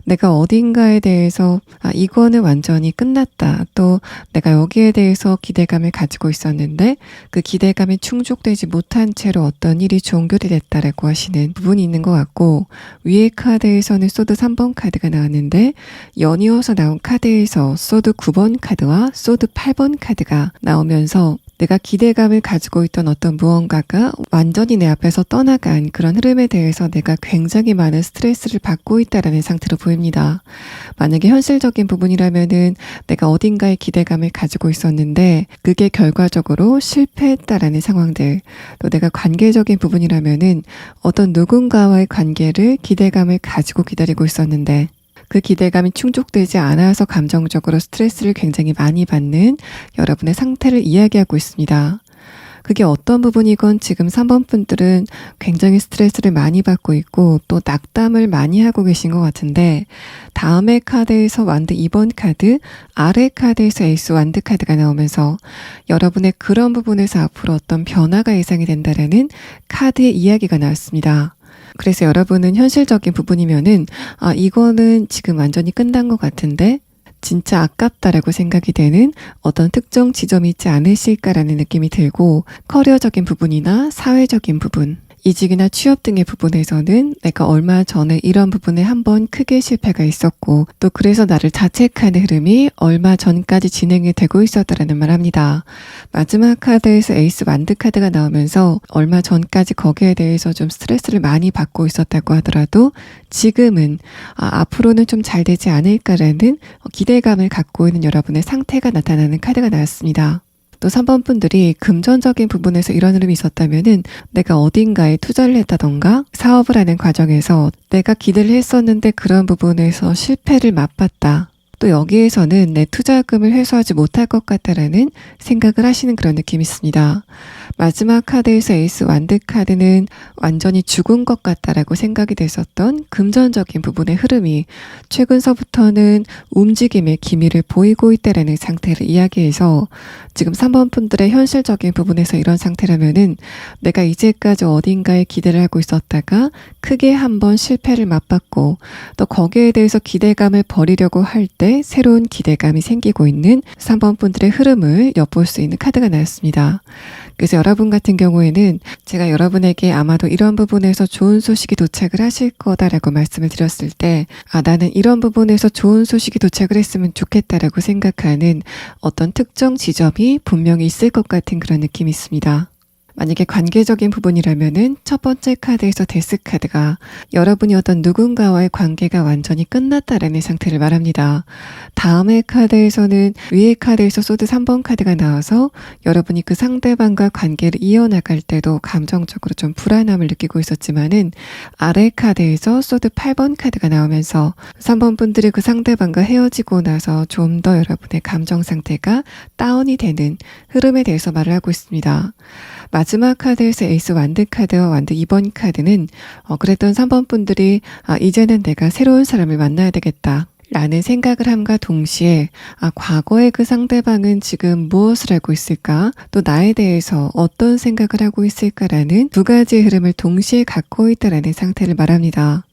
내가 어딘가에 대해서 이거는 완전히 끝났다. 또 내가 여기에 대해서 기대감을 가지고 있었는데 그 기대감이 충족되지 못한 채로 어떤 일이 종결이 됐다라고 하시는 부분이 있는 것 같고, 위의 카드에서는 소드 3번 카드가 나왔는데 연이어서 나온 카드에서 소드 9번 카드와 소드 8번 카드가 나오면서 내가 기대감을 가지고 있던 어떤 무언가가 완전히 내 앞에서 떠나간 그런 흐름에 대해서 내가 굉장히 많은 스트레스를 받고 있다라는 상태로 보입니다. 만약에 현실적인 부분이라면은 내가 어딘가에 기대감을 가지고 있었는데 그게 결과적으로 실패했다라는 상황들, 또 내가 관계적인 부분이라면은 어떤 누군가와의 관계를 기대감을 가지고 기다리고 있었는데 그 기대감이 충족되지 않아서 감정적으로 스트레스를 굉장히 많이 받는 여러분의 상태를 이야기하고 있습니다. 그게 어떤 부분이건 지금 3번 분들은 굉장히 스트레스를 많이 받고 있고 또 낙담을 많이 하고 계신 것 같은데, 다음의 카드에서 완드 2번 카드, 아래 카드에서 에이스 완드 카드가 나오면서 여러분의 그런 부분에서 앞으로 어떤 변화가 예상이 된다라는 카드의 이야기가 나왔습니다. 그래서 여러분은 현실적인 부분이면은 이거는 지금 완전히 끝난 것 같은데 진짜 아깝다라고 생각이 되는 어떤 특정 지점이 있지 않으실까라는 느낌이 들고, 커리어적인 부분이나 사회적인 부분, 이직이나 취업 등의 부분에서는 내가 얼마 전에 이런 부분에 한번 크게 실패가 있었고 또 그래서 나를 자책하는 흐름이 얼마 전까지 진행이 되고 있었다라는 말 합니다. 마지막 카드에서 에이스 완드 카드가 나오면서 얼마 전까지 거기에 대해서 좀 스트레스를 많이 받고 있었다고 하더라도 지금은 앞으로는 좀 잘 되지 않을까라는 기대감을 갖고 있는 여러분의 상태가 나타나는 카드가 나왔습니다. 또 3번 분들이 금전적인 부분에서 이런 흐름이 있었다면은 내가 어딘가에 투자를 했다던가 사업을 하는 과정에서 내가 기대를 했었는데 그런 부분에서 실패를 맛봤다. 또 여기에서는 내 투자금을 회수하지 못할 것 같다라는 생각을 하시는 그런 느낌이 있습니다. 마지막 카드에서 에이스 완드 카드는 완전히 죽은 것 같다라고 생각이 됐었던 금전적인 부분의 흐름이 최근서부터는 움직임의 기미를 보이고 있다라는 상태를 이야기해서 지금 3번 분들의 현실적인 부분에서 이런 상태라면은 내가 이제까지 어딘가에 기대를 하고 있었다가 크게 한번 실패를 맛봤고 또 거기에 대해서 기대감을 버리려고 할 때 새로운 기대감이 생기고 있는 3번 분들의 흐름을 엿볼 수 있는 카드가 나왔습니다. 그래서 여러분 같은 경우에는 제가 여러분에게 아마도 이런 부분에서 좋은 소식이 도착을 하실 거다라고 말씀을 드렸을 때 나는 이런 부분에서 좋은 소식이 도착을 했으면 좋겠다라고 생각하는 어떤 특정 지점이 분명히 있을 것 같은 그런 느낌이 있습니다. 만약에 관계적인 부분이라면은 첫 번째 카드에서 데스 카드가 여러분이 어떤 누군가와의 관계가 완전히 끝났다라는 상태를 말합니다. 다음의 카드에서는 위의 카드에서 소드 3번 카드가 나와서 여러분이 그 상대방과 관계를 이어나갈 때도 감정적으로 좀 불안함을 느끼고 있었지만은 아래 카드에서 소드 8번 카드가 나오면서 3번 분들이 그 상대방과 헤어지고 나서 좀 더 여러분의 감정 상태가 다운이 되는 흐름에 대해서 말을 하고 있습니다. 마지막 카드에서 에이스 완드 카드와 완드 2번 카드는 그랬던 3번 분들이 이제는 내가 새로운 사람을 만나야 되겠다 라는 생각을 함과 동시에 과거의 그 상대방은 지금 무엇을 하고 있을까, 또 나에 대해서 어떤 생각을 하고 있을까라는 두 가지의 흐름을 동시에 갖고 있다라는 상태를 말합니다.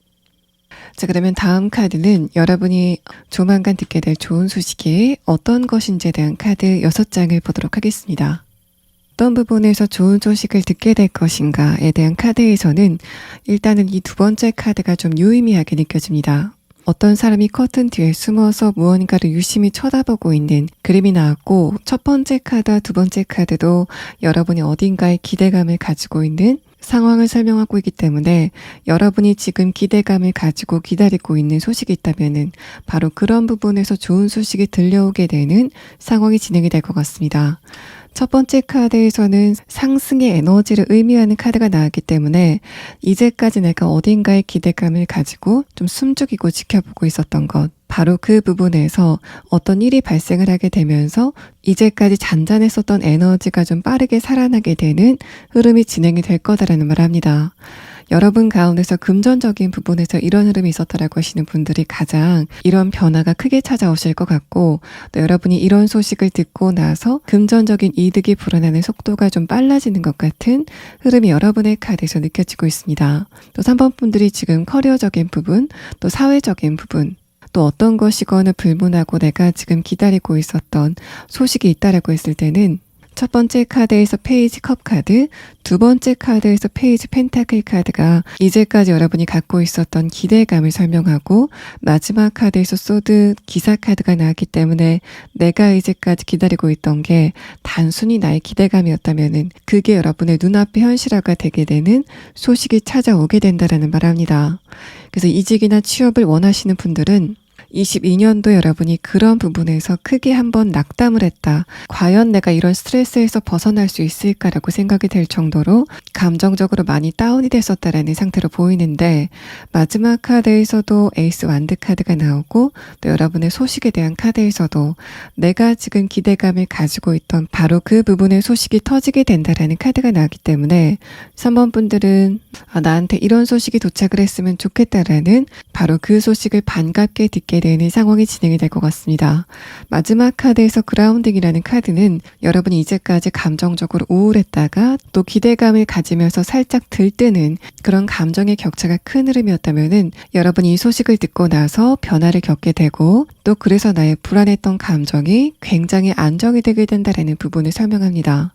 자, 그러면 다음 카드는 여러분이 조만간 듣게 될 좋은 소식이 어떤 것인지에 대한 카드 6장을 보도록 하겠습니다. 어떤 부분에서 좋은 소식을 듣게 될 것인가에 대한 카드에서는 일단은 이 두 번째 카드가 좀 유의미하게 느껴집니다. 어떤 사람이 커튼 뒤에 숨어서 무언가를 유심히 쳐다보고 있는 그림이 나왔고, 첫 번째 카드와 두 번째 카드도 여러분이 어딘가에 기대감을 가지고 있는 상황을 설명하고 있기 때문에 여러분이 지금 기대감을 가지고 기다리고 있는 소식이 있다면은 바로 그런 부분에서 좋은 소식이 들려오게 되는 상황이 진행이 될 것 같습니다. 첫 번째 카드에서는 상승의 에너지를 의미하는 카드가 나왔기 때문에 이제까지 내가 어딘가에 기대감을 가지고 좀 숨죽이고 지켜보고 있었던 것, 바로 그 부분에서 어떤 일이 발생을 하게 되면서 이제까지 잔잔했었던 에너지가 좀 빠르게 살아나게 되는 흐름이 진행이 될 거다라는 말을 합니다. 여러분 가운데서 금전적인 부분에서 이런 흐름이 있었다라고 하시는 분들이 가장 이런 변화가 크게 찾아오실 것 같고, 또 여러분이 이런 소식을 듣고 나서 금전적인 이득이 불어나는 속도가 좀 빨라지는 것 같은 흐름이 여러분의 카드에서 느껴지고 있습니다. 또 3번 분들이 지금 커리어적인 부분, 또 사회적인 부분, 또 어떤 것이거나 불문하고 내가 지금 기다리고 있었던 소식이 있다라고 했을 때는 첫 번째 카드에서 페이지 컵 카드, 두 번째 카드에서 페이지 펜타클 카드가 이제까지 여러분이 갖고 있었던 기대감을 설명하고, 마지막 카드에서 소드 기사 카드가 나왔기 때문에 내가 이제까지 기다리고 있던 게 단순히 나의 기대감이었다면은 그게 여러분의 눈앞에 현실화가 되게 되는 소식이 찾아오게 된다라는 말합니다. 그래서 이직이나 취업을 원하시는 분들은 22년도 여러분이 그런 부분에서 크게 한번 낙담을 했다. 과연 내가 이런 스트레스에서 벗어날 수 있을까라고 생각이 될 정도로 감정적으로 많이 다운이 됐었다라는 상태로 보이는데, 마지막 카드에서도 에이스 완드 카드가 나오고, 또 여러분의 소식에 대한 카드에서도 내가 지금 기대감을 가지고 있던 바로 그 부분의 소식이 터지게 된다라는 카드가 나왔기 때문에 3번 분들은 나한테 이런 소식이 도착을 했으면 좋겠다라는 바로 그 소식을 반갑게 듣게 되는 상황이 진행이 될 것 같습니다. 마지막 카드에서 그라운딩이라는 카드는 여러분이 이제까지 감정적으로 우울했다가 또 기대감을 가지면서 살짝 들뜨는 그런 감정의 격차가 큰 흐름이었다면은 여러분이 이 소식을 듣고 나서 변화를 겪게 되고, 또 그래서 나의 불안했던 감정이 굉장히 안정이 되게 된다라는 부분을 설명합니다.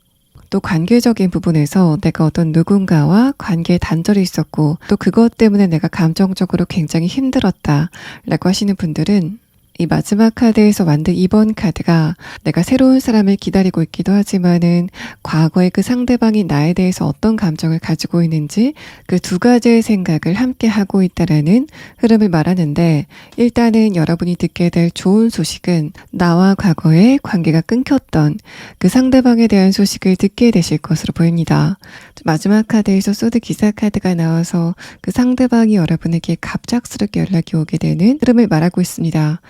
또 관계적인 부분에서 내가 어떤 누군가와 관계에 단절이 있었고, 또 그것 때문에 내가 감정적으로 굉장히 힘들었다 라고 하시는 분들은 이 마지막 카드에서 만든 2번 카드가 내가 새로운 사람을 기다리고 있기도 하지만은 과거에 그 상대방이 나에 대해서 어떤 감정을 가지고 있는지 그 두 가지의 생각을 함께 하고 있다라는 흐름을 말하는데, 일단은 여러분이 듣게 될 좋은 소식은 나와 과거에 관계가 끊겼던 그 상대방에 대한 소식을 듣게 되실 것으로 보입니다. 마지막 카드에서 소드 기사 카드가 나와서 그 상대방이 여러분에게 갑작스럽게 연락이 오게 되는 흐름을 말하고 있습니다.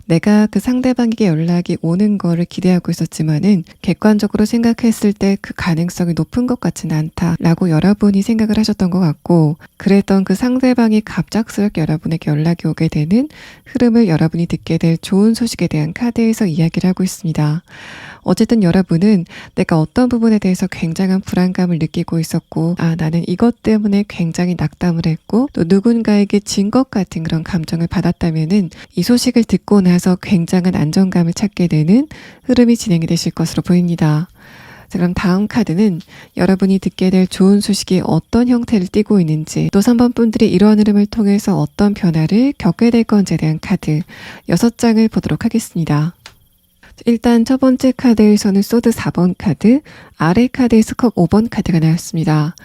내가 그 상대방에게 연락이 오는 거를 기대하고 있었지만은 객관적으로 생각했을 때 그 가능성이 높은 것 같지는 않다라고 여러분이 생각을 하셨던 것 같고, 그랬던 그 상대방이 갑작스럽게 여러분에게 연락이 오게 되는 흐름을 여러분이 듣게 될 좋은 소식에 대한 카드에서 이야기를 하고 있습니다. 어쨌든 여러분은 내가 어떤 부분에 대해서 굉장한 불안감을 느끼고 있었고, 나는 이것 때문에 굉장히 낙담을 했고, 또 누군가에게 진 것 같은 그런 감정을 받았다면은 이 소식을 듣고 나서 굉장한 안정감을 찾게 되는 흐름이 진행이 되실 것으로 보입니다. 자, 그럼 다음 카드는 여러분이 듣게 될 좋은 소식이 어떤 형태를 띠고 있는지, 또 3번 분들이 이러한 흐름을 통해서 어떤 변화를 겪게 될 건지에 대한 카드 6장을 보도록 하겠습니다. 일단 첫 번째 카드에서는 소드 4번 카드, 아래 카드에서 컵 5번 카드가 나왔습니다.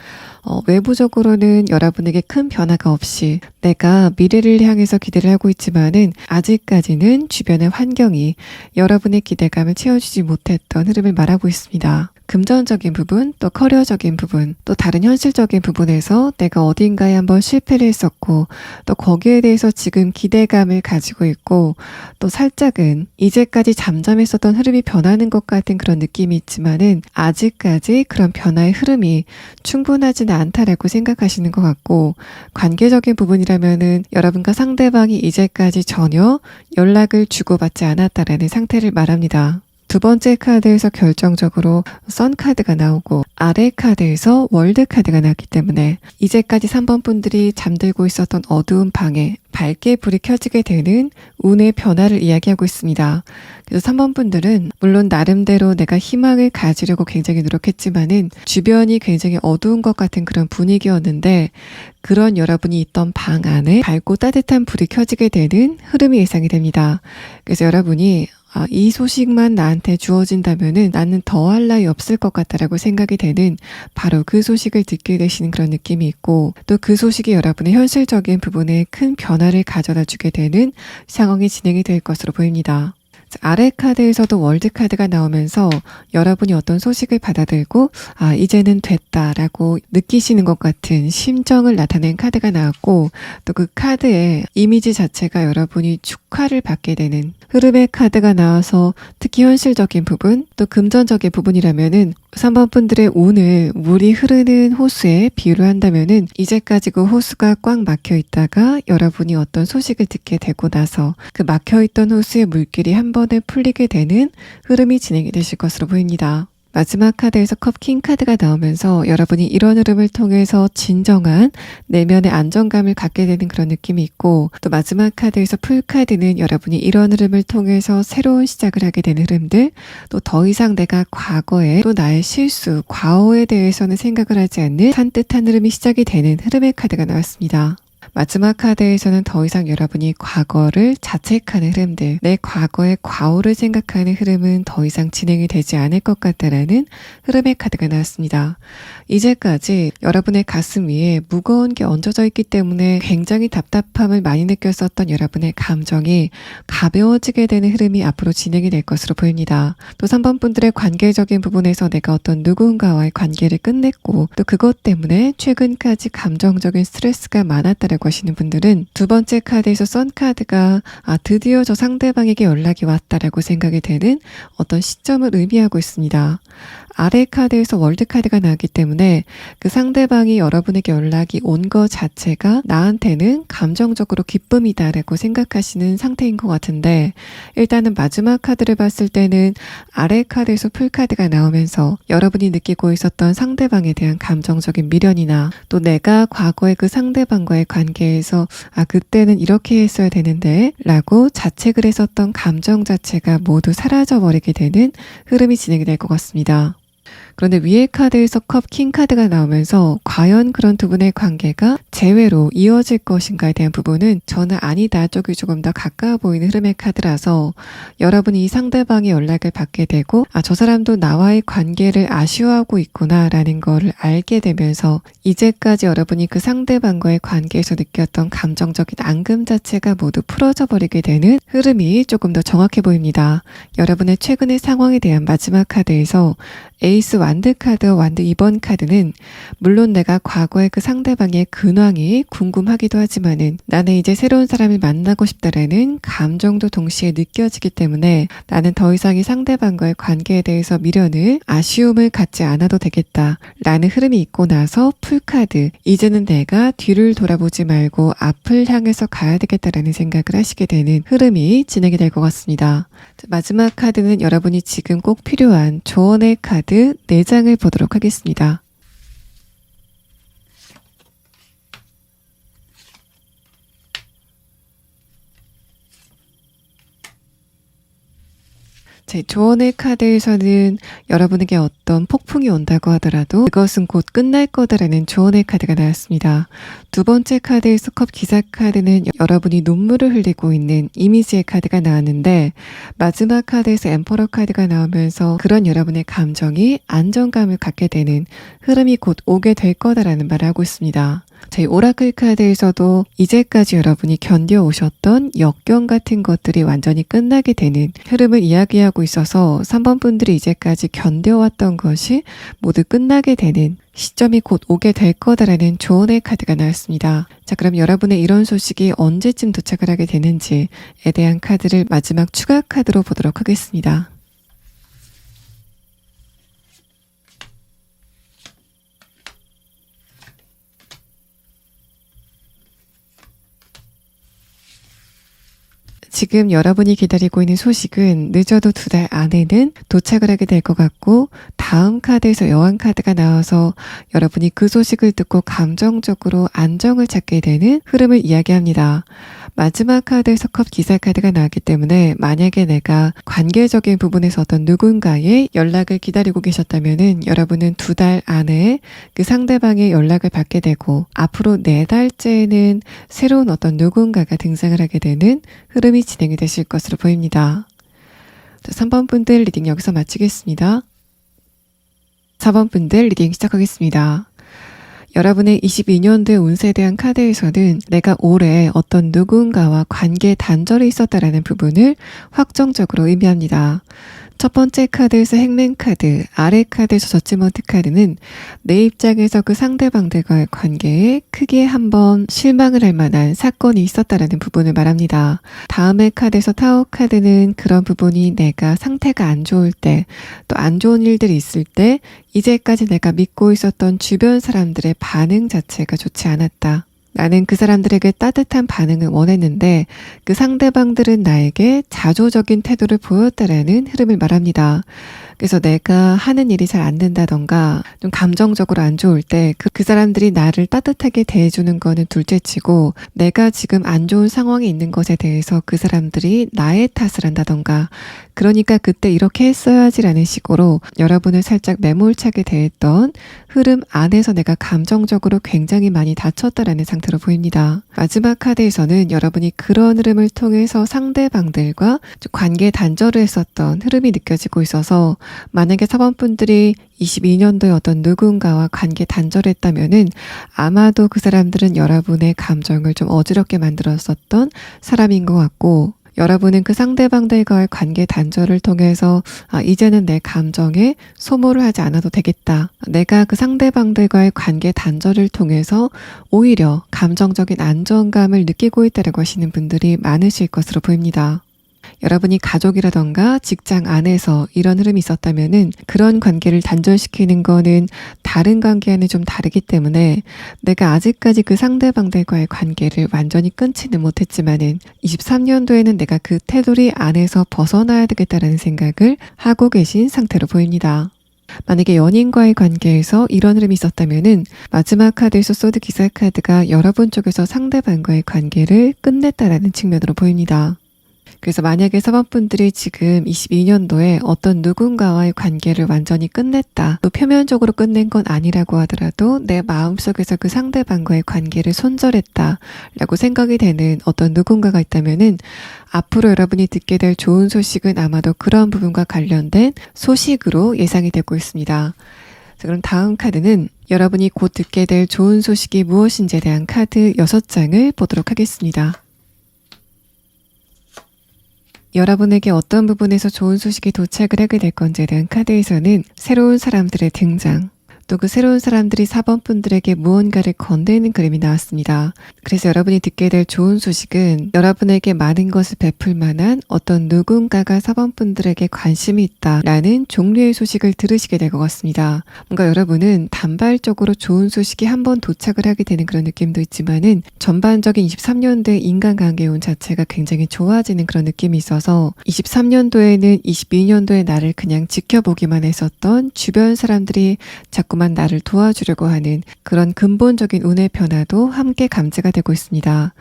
외부적으로는 여러분에게 큰 변화가 없이 내가 미래를 향해서 기대를 하고 있지만은 아직까지는 주변의 환경이 여러분의 기대감을 채워주지 못했던 흐름을 말하고 있습니다. 금전적인 부분, 또 커리어적인 부분, 또 다른 현실적인 부분에서 내가 어딘가에 한번 실패를 했었고, 또 거기에 대해서 지금 기대감을 가지고 있고, 또 살짝은 이제까지 잠잠했었던 흐름이 변하는 것 같은 그런 느낌이 있지만은 아직까지 그런 변화의 흐름이 충분하지는 않다라고 생각하시는 것 같고, 관계적인 부분이라면은 여러분과 상대방이 이제까지 전혀 연락을 주고받지 않았다라는 상태를 말합니다. 두 번째 카드에서 결정적으로 선 카드가 나오고, 아래 카드에서 월드 카드가 나왔기 때문에 이제까지 3번 분들이 잠들고 있었던 어두운 방에 밝게 불이 켜지게 되는 운의 변화를 이야기하고 있습니다. 그래서 3번 분들은 물론 나름대로 내가 희망을 가지려고 굉장히 노력했지만은 주변이 굉장히 어두운 것 같은 그런 분위기였는데 그런 여러분이 있던 방 안에 밝고 따뜻한 불이 켜지게 되는 흐름이 예상이 됩니다. 그래서 여러분이 이 소식만 나한테 주어진다면은 나는 더할 나위 없을 것 같다라고 생각이 되는 바로 그 소식을 듣게 되시는 그런 느낌이 있고 또 그 소식이 여러분의 현실적인 부분에 큰 변화를 가져다 주게 되는 상황이 진행이 될 것으로 보입니다. 아래 카드에서도 월드 카드가 나오면서 여러분이 어떤 소식을 받아들고 이제는 됐다라고 느끼시는 것 같은 심정을 나타낸 카드가 나왔고 또 그 카드의 이미지 자체가 여러분이 축하를 받게 되는 흐름의 카드가 나와서 특히 현실적인 부분 또 금전적인 부분이라면은 3번 분들의 운을 물이 흐르는 호수에 비유를 한다면은 이제까지 그 호수가 꽉 막혀 있다가 여러분이 어떤 소식을 듣게 되고 나서 그 막혀 있던 호수의 물길이 한 번에 풀리게 되는 흐름이 진행이 되실 것으로 보입니다. 마지막 카드에서 컵킹 카드가 나오면서 여러분이 이런 흐름을 통해서 진정한 내면의 안정감을 갖게 되는 그런 느낌이 있고 또 마지막 카드에서 풀 카드는 여러분이 이런 흐름을 통해서 새로운 시작을 하게 되는 흐름들 또 더 이상 내가 과거에 또 나의 실수, 과오에 대해서는 생각을 하지 않는 산뜻한 흐름이 시작이 되는 흐름의 카드가 나왔습니다. 마지막 카드에서는 더 이상 여러분이 과거를 자책하는 흐름들, 내 과거의 과오를 생각하는 흐름은 더 이상 진행이 되지 않을 것 같다라는 흐름의 카드가 나왔습니다. 이제까지 여러분의 가슴 위에 무거운 게 얹어져 있기 때문에 굉장히 답답함을 많이 느꼈었던 여러분의 감정이 가벼워지게 되는 흐름이 앞으로 진행이 될 것으로 보입니다. 또 3번 분들의 관계적인 부분에서 내가 어떤 누군가와의 관계를 끝냈고 또 그것 때문에 최근까지 감정적인 스트레스가 많았다라고 하시는 분들은 두 번째 카드에서 선 카드가 드디어 저 상대방에게 연락이 왔다라고 생각이 되는 어떤 시점을 의미하고 있습니다. 아래 카드에서 월드 카드가 나왔기 때문에 그 상대방이 여러분에게 연락이 온 것 자체가 나한테는 감정적으로 기쁨이다라고 생각하시는 상태인 것 같은데 일단은 마지막 카드를 봤을 때는 아래 카드에서 풀 카드가 나오면서 여러분이 느끼고 있었던 상대방에 대한 감정적인 미련이나 또 내가 과거에 그 상대방과의 관계에서 그때는 이렇게 했어야 되는데 라고 자책을 했었던 감정 자체가 모두 사라져버리게 되는 흐름이 진행이 될 것 같습니다. 그런데 위에 카드에서 컵킹 카드가 나오면서 과연 그런 두 분의 관계가 재회로 이어질 것인가에 대한 부분은 저는 아니다 쪽이 조금 더 가까워 보이는 흐름의 카드라서 여러분이 이 상대방의 연락을 받게 되고 저 사람도 나와의 관계를 아쉬워하고 있구나 라는 거를 알게 되면서 이제까지 여러분이 그 상대방과의 관계에서 느꼈던 감정적인 앙금 자체가 모두 풀어져 버리게 되는 흐름이 조금 더 정확해 보입니다. 여러분의 최근의 상황에 대한 마지막 카드에서 에이스 완드 카드, 완드 2번 카드는 물론 내가 과거의 그 상대방의 근황이 궁금하기도 하지만은 나는 이제 새로운 사람을 만나고 싶다라는 감정도 동시에 느껴지기 때문에 나는 더 이상 이 상대방과의 관계에 대해서 미련을 아쉬움을 갖지 않아도 되겠다라는 흐름이 있고 나서 풀 카드, 이제는 내가 뒤를 돌아보지 말고 앞을 향해서 가야 되겠다라는 생각을 하시게 되는 흐름이 진행이 될 것 같습니다. 마지막 카드는 여러분이 지금 꼭 필요한 조언의 카드 4장을 보도록 하겠습니다. 제 조언의 카드에서는 여러분에게 어떤 폭풍이 온다고 하더라도 그것은 곧 끝날 거다라는 조언의 카드가 나왔습니다. 두 번째 카드에서 컵 기사 카드는 여러분이 눈물을 흘리고 있는 이미지의 카드가 나왔는데 마지막 카드에서 엠퍼러 카드가 나오면서 그런 여러분의 감정이 안정감을 갖게 되는 흐름이 곧 오게 될 거다라는 말을 하고 있습니다. 저희 오라클 카드에서도 이제까지 여러분이 견뎌오셨던 역경 같은 것들이 완전히 끝나게 되는 흐름을 이야기하고 있어서 3번 분들이 이제까지 견뎌왔던 것이 모두 끝나게 되는 시점이 곧 오게 될 거다라는 조언의 카드가 나왔습니다. 자, 그럼 여러분의 이런 소식이 언제쯤 도착을 하게 되는지에 대한 카드를 마지막 추가 카드로 보도록 하겠습니다. 지금 여러분이 기다리고 있는 소식은 늦어도 2달 안에는 도착을 하게 될 것 같고, 다음 카드에서 여왕 카드가 나와서 여러분이 그 소식을 듣고 감정적으로 안정을 찾게 되는 흐름을 이야기합니다. 마지막 카드에서 컵 기사 카드가 나왔기 때문에 만약에 내가 관계적인 부분에서 어떤 누군가의 연락을 기다리고 계셨다면은 여러분은 2달 안에 그 상대방의 연락을 받게 되고, 앞으로 4달째는 새로운 어떤 누군가가 등장을 하게 되는 흐름이 진행이 되실 것으로 보입니다. 자, 3번 분들 리딩 여기서 마치겠습니다. 4번 분들 리딩 시작하겠습니다. 여러분의 22년도의 운세에 대한 카드에서는 내가 올해 어떤 누군가와 관계 단절이 있었다라는 부분을 확정적으로 의미합니다. 첫 번째 카드에서 행맨 카드, 아래 카드에서 저지먼트 카드는 내 입장에서 그 상대방들과의 관계에 크게 한번 실망을 할 만한 사건이 있었다라는 부분을 말합니다. 다음의 카드에서 타워 카드는 그런 부분이 내가 상태가 안 좋을 때, 또 안 좋은 일들이 있을 때 이제까지 내가 믿고 있었던 주변 사람들의 반응 자체가 좋지 않았다. 나는 그 사람들에게 따뜻한 반응을 원했는데 그 상대방들은 나에게 자조적인 태도를 보였다라는 흐름을 말합니다. 그래서 내가 하는 일이 잘 안 된다던가 좀 감정적으로 안 좋을 때 그 사람들이 나를 따뜻하게 대해주는 거는 둘째치고, 내가 지금 안 좋은 상황에 있는 것에 대해서 그 사람들이 나의 탓을 한다던가, 그러니까 그때 이렇게 했어야지라는 식으로 여러분을 살짝 매몰차게 대했던 흐름 안에서 내가 감정적으로 굉장히 많이 다쳤다라는 상태로 보입니다. 마지막 카드에서는 여러분이 그런 흐름을 통해서 상대방들과 관계 단절을 했었던 흐름이 느껴지고 있어서, 만약에 4번 분들이 22년도에 어떤 누군가와 관계 단절했다면은 아마도 그 사람들은 여러분의 감정을 좀 어지럽게 만들었었던 사람인 것 같고, 여러분은 그 상대방들과의 관계 단절을 통해서 이제는 내 감정에 소모를 하지 않아도 되겠다. 내가 그 상대방들과의 관계 단절을 통해서 오히려 감정적인 안정감을 느끼고 있다고 하시는 분들이 많으실 것으로 보입니다. 여러분이 가족이라던가 직장 안에서 이런 흐름이 있었다면은 그런 관계를 단절시키는 거는 다른 관계와는 좀 다르기 때문에 내가 아직까지 그 상대방들과의 관계를 완전히 끊지는 못했지만은 23년도에는 내가 그 테두리 안에서 벗어나야 되겠다라는 생각을 하고 계신 상태로 보입니다. 만약에 연인과의 관계에서 이런 흐름이 있었다면은 마지막 카드에서 소드 기사 카드가 여러분 쪽에서 상대방과의 관계를 끝냈다라는 측면으로 보입니다. 그래서 만약에 4번 분들이 지금 22년도에 어떤 누군가와의 관계를 완전히 끝냈다, 또 표면적으로 끝낸 건 아니라고 하더라도 내 마음속에서 그 상대방과의 관계를 손절했다 라고 생각이 되는 어떤 누군가가 있다면은 앞으로 여러분이 듣게 될 좋은 소식은 아마도 그런 부분과 관련된 소식으로 예상이 되고 있습니다. 자, 그럼 다음 카드는 여러분이 곧 듣게 될 좋은 소식이 무엇인지에 대한 카드 6장을 보도록 하겠습니다. 여러분에게 어떤 부분에서 좋은 소식이 도착을 하게 될 건지에 대한 카드에서는 새로운 사람들의 등장, 또 그 새로운 사람들이 4번 분들에게 무언가를 건네는 그림이 나왔습니다. 그래서 여러분이 듣게 될 좋은 소식은 여러분에게 많은 것을 베풀 만한 어떤 누군가가 4번 분들에게 관심이 있다라는 종류의 소식을 들으시게 될 것 같습니다. 뭔가 여러분은 단발적으로 좋은 소식이 한번 도착을 하게 되는 그런 느낌도 있지만은 전반적인 23년도의 인간관계의 운 자체가 굉장히 좋아지는 그런 느낌이 있어서 23년도에는 22년도의 나를 그냥 지켜보기만 했었던 주변 사람들이 자꾸만 나를 도와주려고 하는 그런 근본적인 운의 변화도 함께 감지가 되고 있습니다.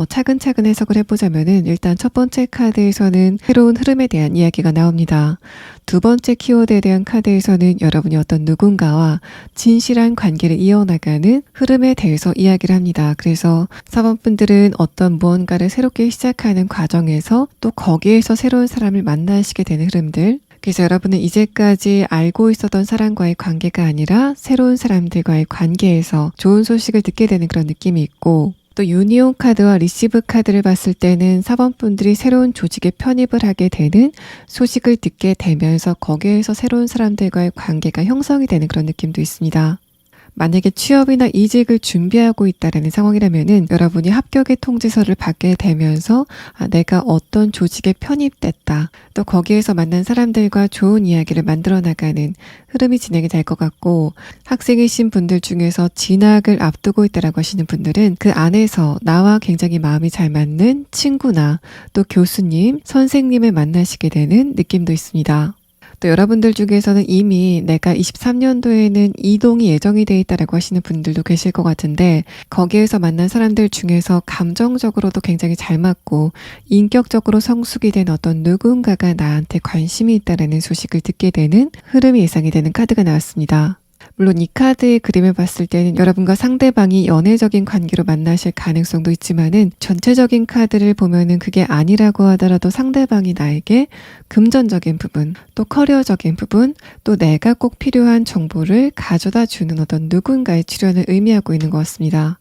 차근차근 해석을 해보자면은 일단 첫 번째 카드에서는 새로운 흐름에 대한 이야기가 나옵니다. 두 번째 키워드에 대한 카드에서는 여러분이 어떤 누군가와 진실한 관계를 이어나가는 흐름에 대해서 이야기를 합니다. 그래서 4번 분들은 어떤 무언가를 새롭게 시작하는 과정에서 또 거기에서 새로운 사람을 만나시게 되는 흐름들, 그래서 여러분은 이제까지 알고 있었던 사람과의 관계가 아니라 새로운 사람들과의 관계에서 좋은 소식을 듣게 되는 그런 느낌이 있고, 또 유니온 카드와 리시브 카드를 봤을 때는 4번 분들이 새로운 조직에 편입을 하게 되는 소식을 듣게 되면서 거기에서 새로운 사람들과의 관계가 형성이 되는 그런 느낌도 있습니다. 만약에 취업이나 이직을 준비하고 있다라는 상황이라면은 여러분이 합격의 통지서를 받게 되면서 내가 어떤 조직에 편입됐다. 또 거기에서 만난 사람들과 좋은 이야기를 만들어 나가는 흐름이 진행이 될 것 같고, 학생이신 분들 중에서 진학을 앞두고 있다라고 하시는 분들은 그 안에서 나와 굉장히 마음이 잘 맞는 친구나 또 교수님, 선생님을 만나시게 되는 느낌도 있습니다. 또 여러분들 중에서는 이미 내가 23년도에는 이동이 예정이 돼 있다라고 하시는 분들도 계실 것 같은데, 거기에서 만난 사람들 중에서 감정적으로도 굉장히 잘 맞고 인격적으로 성숙이 된 어떤 누군가가 나한테 관심이 있다라는 소식을 듣게 되는 흐름이 예상이 되는 카드가 나왔습니다. 물론 이 카드의 그림을 봤을 때는 여러분과 상대방이 연애적인 관계로 만나실 가능성도 있지만은, 전체적인 카드를 보면은 그게 아니라고 하더라도 상대방이 나에게 금전적인 부분, 또 커리어적인 부분, 또 내가 꼭 필요한 정보를 가져다 주는 어떤 누군가의 출연을 의미하고 있는 것 같습니다.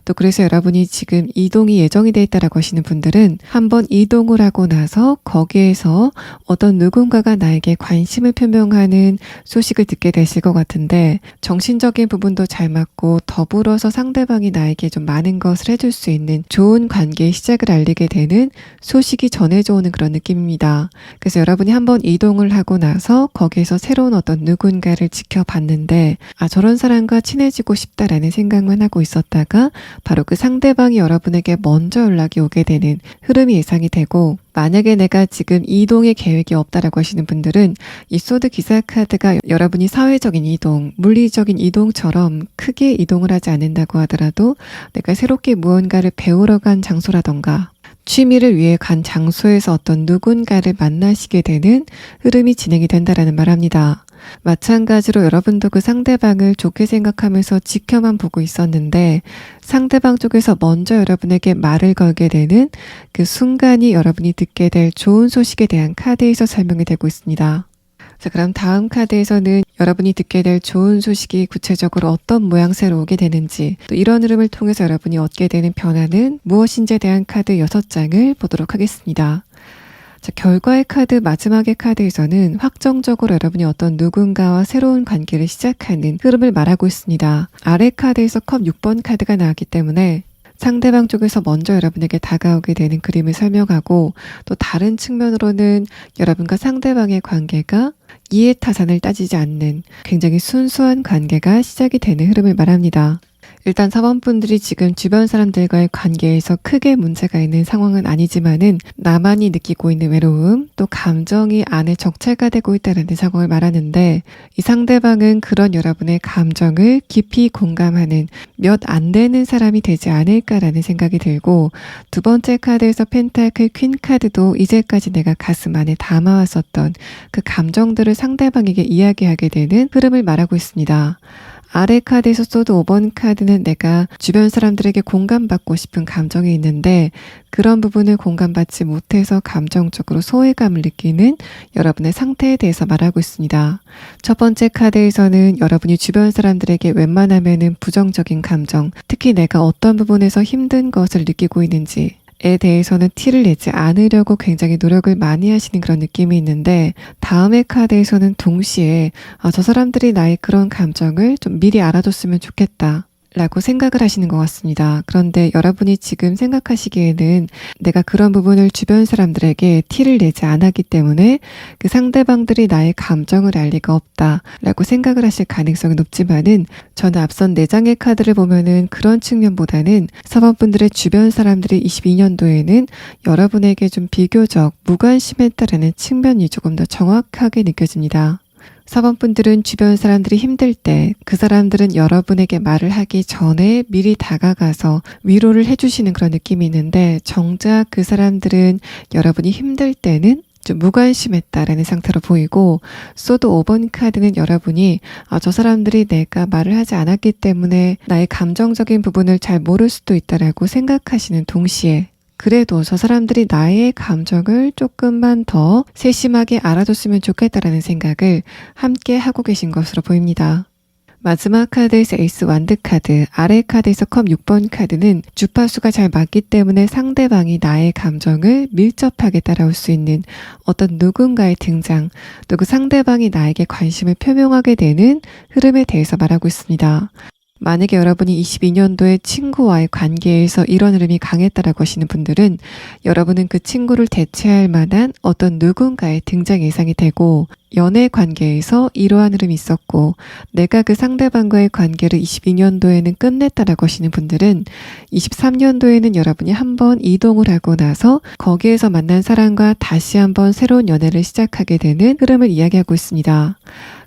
또 그래서 여러분이 지금 이동이 예정이 돼 있다라고 하시는 분들은 한번 이동을 하고 나서 거기에서 어떤 누군가가 나에게 관심을 표명하는 소식을 듣게 되실 것 같은데, 정신적인 부분도 잘 맞고 더불어서 상대방이 나에게 좀 많은 것을 해줄 수 있는 좋은 관계의 시작을 알리게 되는 소식이 전해져 오는 그런 느낌입니다. 그래서 여러분이 한번 이동을 하고 나서 거기에서 새로운 어떤 누군가를 지켜봤는데, 저런 사람과 친해지고 싶다라는 생각만 하고 있었다가 바로 그 상대방이 여러분에게 먼저 연락이 오게 되는 흐름이 예상이 되고, 만약에 내가 지금 이동의 계획이 없다라고 하시는 분들은 이 소드 기사 카드가 여러분이 사회적인 이동, 물리적인 이동처럼 크게 이동을 하지 않는다고 하더라도 내가 새롭게 무언가를 배우러 간 장소라던가 취미를 위해 간 장소에서 어떤 누군가를 만나시게 되는 흐름이 진행이 된다라는 말합니다. 마찬가지로 여러분도 그 상대방을 좋게 생각하면서 지켜만 보고 있었는데, 상대방 쪽에서 먼저 여러분에게 말을 걸게 되는 그 순간이 여러분이 듣게 될 좋은 소식에 대한 카드에서 설명이 되고 있습니다. 자, 그럼 다음 카드에서는 여러분이 듣게 될 좋은 소식이 구체적으로 어떤 모양새로 오게 되는지, 또 이런 흐름을 통해서 여러분이 얻게 되는 변화는 무엇인지에 대한 카드 6장을 보도록 하겠습니다. 자, 결과의 카드, 마지막의 카드에서는 확정적으로 여러분이 어떤 누군가와 새로운 관계를 시작하는 흐름을 말하고 있습니다. 아래 카드에서 컵 6번 카드가 나왔기 때문에 상대방 쪽에서 먼저 여러분에게 다가오게 되는 그림을 설명하고, 또 다른 측면으로는 여러분과 상대방의 관계가 이해타산을 따지지 않는 굉장히 순수한 관계가 시작이 되는 흐름을 말합니다. 일단 사원분들이 지금 주변 사람들과의 관계에서 크게 문제가 있는 상황은 아니지만은 나만이 느끼고 있는 외로움, 또 감정이 안에 적체가 되고 있다는 상황을 말하는데, 이 상대방은 그런 여러분의 감정을 깊이 공감하는 몇 안 되는 사람이 되지 않을까라는 생각이 들고, 두 번째 카드에서 펜타클 퀸 카드도 이제까지 내가 가슴 안에 담아왔었던 그 감정들을 상대방에게 이야기하게 되는 흐름을 말하고 있습니다. 아래 카드에서 소드 5번 카드는 내가 주변 사람들에게 공감받고 싶은 감정이 있는데, 그런 부분을 공감받지 못해서 감정적으로 소외감을 느끼는 여러분의 상태에 대해서 말하고 있습니다. 첫 번째 카드에서는 여러분이 주변 사람들에게 웬만하면은 부정적인 감정, 특히 내가 어떤 부분에서 힘든 것을 느끼고 있는지 에 대해서는 티를 내지 않으려고 굉장히 노력을 많이 하시는 그런 느낌이 있는데, 다음의 카드에서는 동시에 저 사람들이 나의 그런 감정을 좀 미리 알아줬으면 좋겠다 라고 생각을 하시는 것 같습니다. 그런데 여러분이 지금 생각하시기에는 내가 그런 부분을 주변 사람들에게 티를 내지 않았기 때문에 그 상대방들이 나의 감정을 알 리가 없다 라고 생각을 하실 가능성이 높지만은, 저는 앞선 4장의 카드를 보면은 그런 측면보다는 사원분들의 주변 사람들이 22년도에는 여러분에게 좀 비교적 무관심했다라는 측면이 조금 더 정확하게 느껴집니다. 사원분들은 주변 사람들이 힘들 때 그 사람들은 여러분에게 말을 하기 전에 미리 다가가서 위로를 해주시는 그런 느낌이 있는데, 정작 그 사람들은 여러분이 힘들 때는 좀 무관심했다라는 상태로 보이고, 소드 5번 카드는 여러분이 저 사람들이 내가 말을 하지 않았기 때문에 나의 감정적인 부분을 잘 모를 수도 있다라고 생각하시는 동시에, 그래도 저 사람들이 나의 감정을 조금만 더 세심하게 알아줬으면 좋겠다라는 생각을 함께 하고 계신 것으로 보입니다. 마지막 카드에서 에이스 완드 카드, 아래 카드에서 컵 6번 카드는 주파수가 잘 맞기 때문에 상대방이 나의 감정을 밀접하게 따라올 수 있는 어떤 누군가의 등장, 또 그 상대방이 나에게 관심을 표명하게 되는 흐름에 대해서 말하고 있습니다. 만약에 여러분이 22년도에 친구와의 관계에서 이런 흐름이 강했다라고 하시는 분들은 여러분은 그 친구를 대체할 만한 어떤 누군가의 등장 예상이 되고 연애 관계에서 이러한 흐름이 있었고 내가 그 상대방과의 관계를 22년도에는 끝냈다라고 하시는 분들은 23년도에는 여러분이 한번 이동을 하고 나서 거기에서 만난 사람과 다시 한번 새로운 연애를 시작하게 되는 흐름을 이야기하고 있습니다.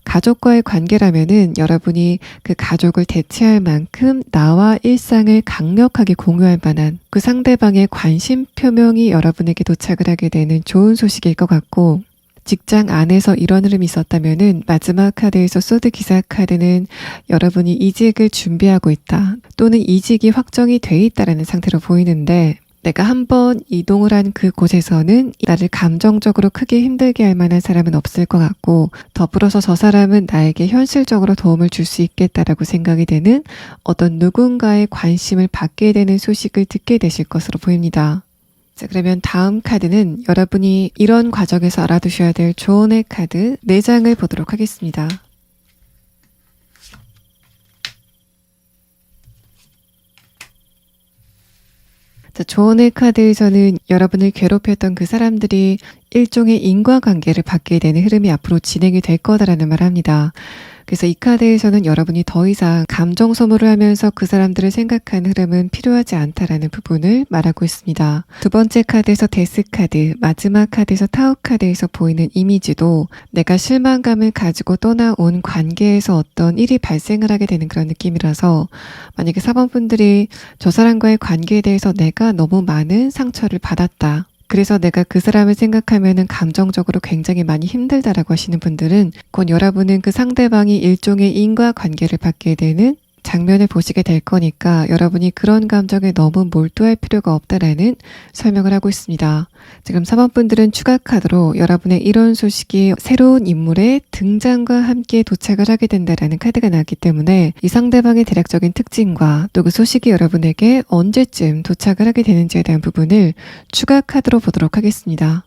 가족과의 관계라면은 여러분이 그 가족을 대체할 만큼 나와 일상을 강력하게 공유할 만한 그 상대방의 관심 표명이 여러분에게 도착을 하게 되는 좋은 소식일 것 같고 직장 안에서 이런 흐름이 있었다면은 마지막 카드에서 소드 기사 카드는 여러분이 이직을 준비하고 있다 또는 이직이 확정이 돼 있다라는 상태로 보이는데 내가 한번 이동을 한 그 곳에서는 나를 감정적으로 크게 힘들게 할 만한 사람은 없을 것 같고 더불어서 저 사람은 나에게 현실적으로 도움을 줄 수 있겠다라고 생각이 되는 어떤 누군가의 관심을 받게 되는 소식을 듣게 되실 것으로 보입니다. 자, 그러면 다음 카드는 여러분이 이런 과정에서 알아두셔야 될 조언의 카드 4장을 보도록 하겠습니다. 자, 조언의 카드에서는 여러분을 괴롭혔던 그 사람들이 일종의 인과관계를 받게 되는 흐름이 앞으로 진행이 될 거다라는 말을 합니다. 그래서 이 카드에서는 여러분이 더 이상 감정 소모를 하면서 그 사람들을 생각하는 흐름은 필요하지 않다라는 부분을 말하고 있습니다. 두 번째 카드에서 데스 카드, 마지막 카드에서 타워 카드에서 보이는 이미지도 내가 실망감을 가지고 떠나온 관계에서 어떤 일이 발생을 하게 되는 그런 느낌이라서 만약에 4번 분들이 저 사람과의 관계에 대해서 내가 너무 많은 상처를 받았다. 그래서 내가 그 사람을 생각하면은 감정적으로 굉장히 많이 힘들다라고 하시는 분들은 곧 여러분은 그 상대방이 일종의 인과관계를 받게 되는 장면을 보시게 될 거니까 여러분이 그런 감정에 너무 몰두할 필요가 없다라는 설명을 하고 있습니다. 지금 4번 분들은 추가 카드로 여러분의 이런 소식이 새로운 인물의 등장과 함께 도착을 하게 된다라는 카드가 나왔기 때문에 이 상대방의 대략적인 특징과 또 그 소식이 여러분에게 언제쯤 도착을 하게 되는지에 대한 부분을 추가 카드로 보도록 하겠습니다.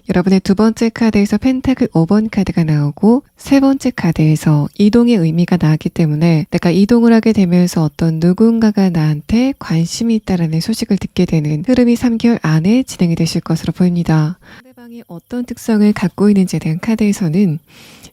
여러분의 두 번째 카드에서 펜타클 5번 카드가 나오고 세 번째 카드에서 이동의 의미가 나왔기 때문에 내가 이동을 하게 되면서 어떤 누군가가 나한테 관심이 있다라는 소식을 듣게 되는 흐름이 3개월 안에 진행이 되실 것으로 보입니다. 상대방이 어떤 특성을 갖고 있는지에 대한 카드에서는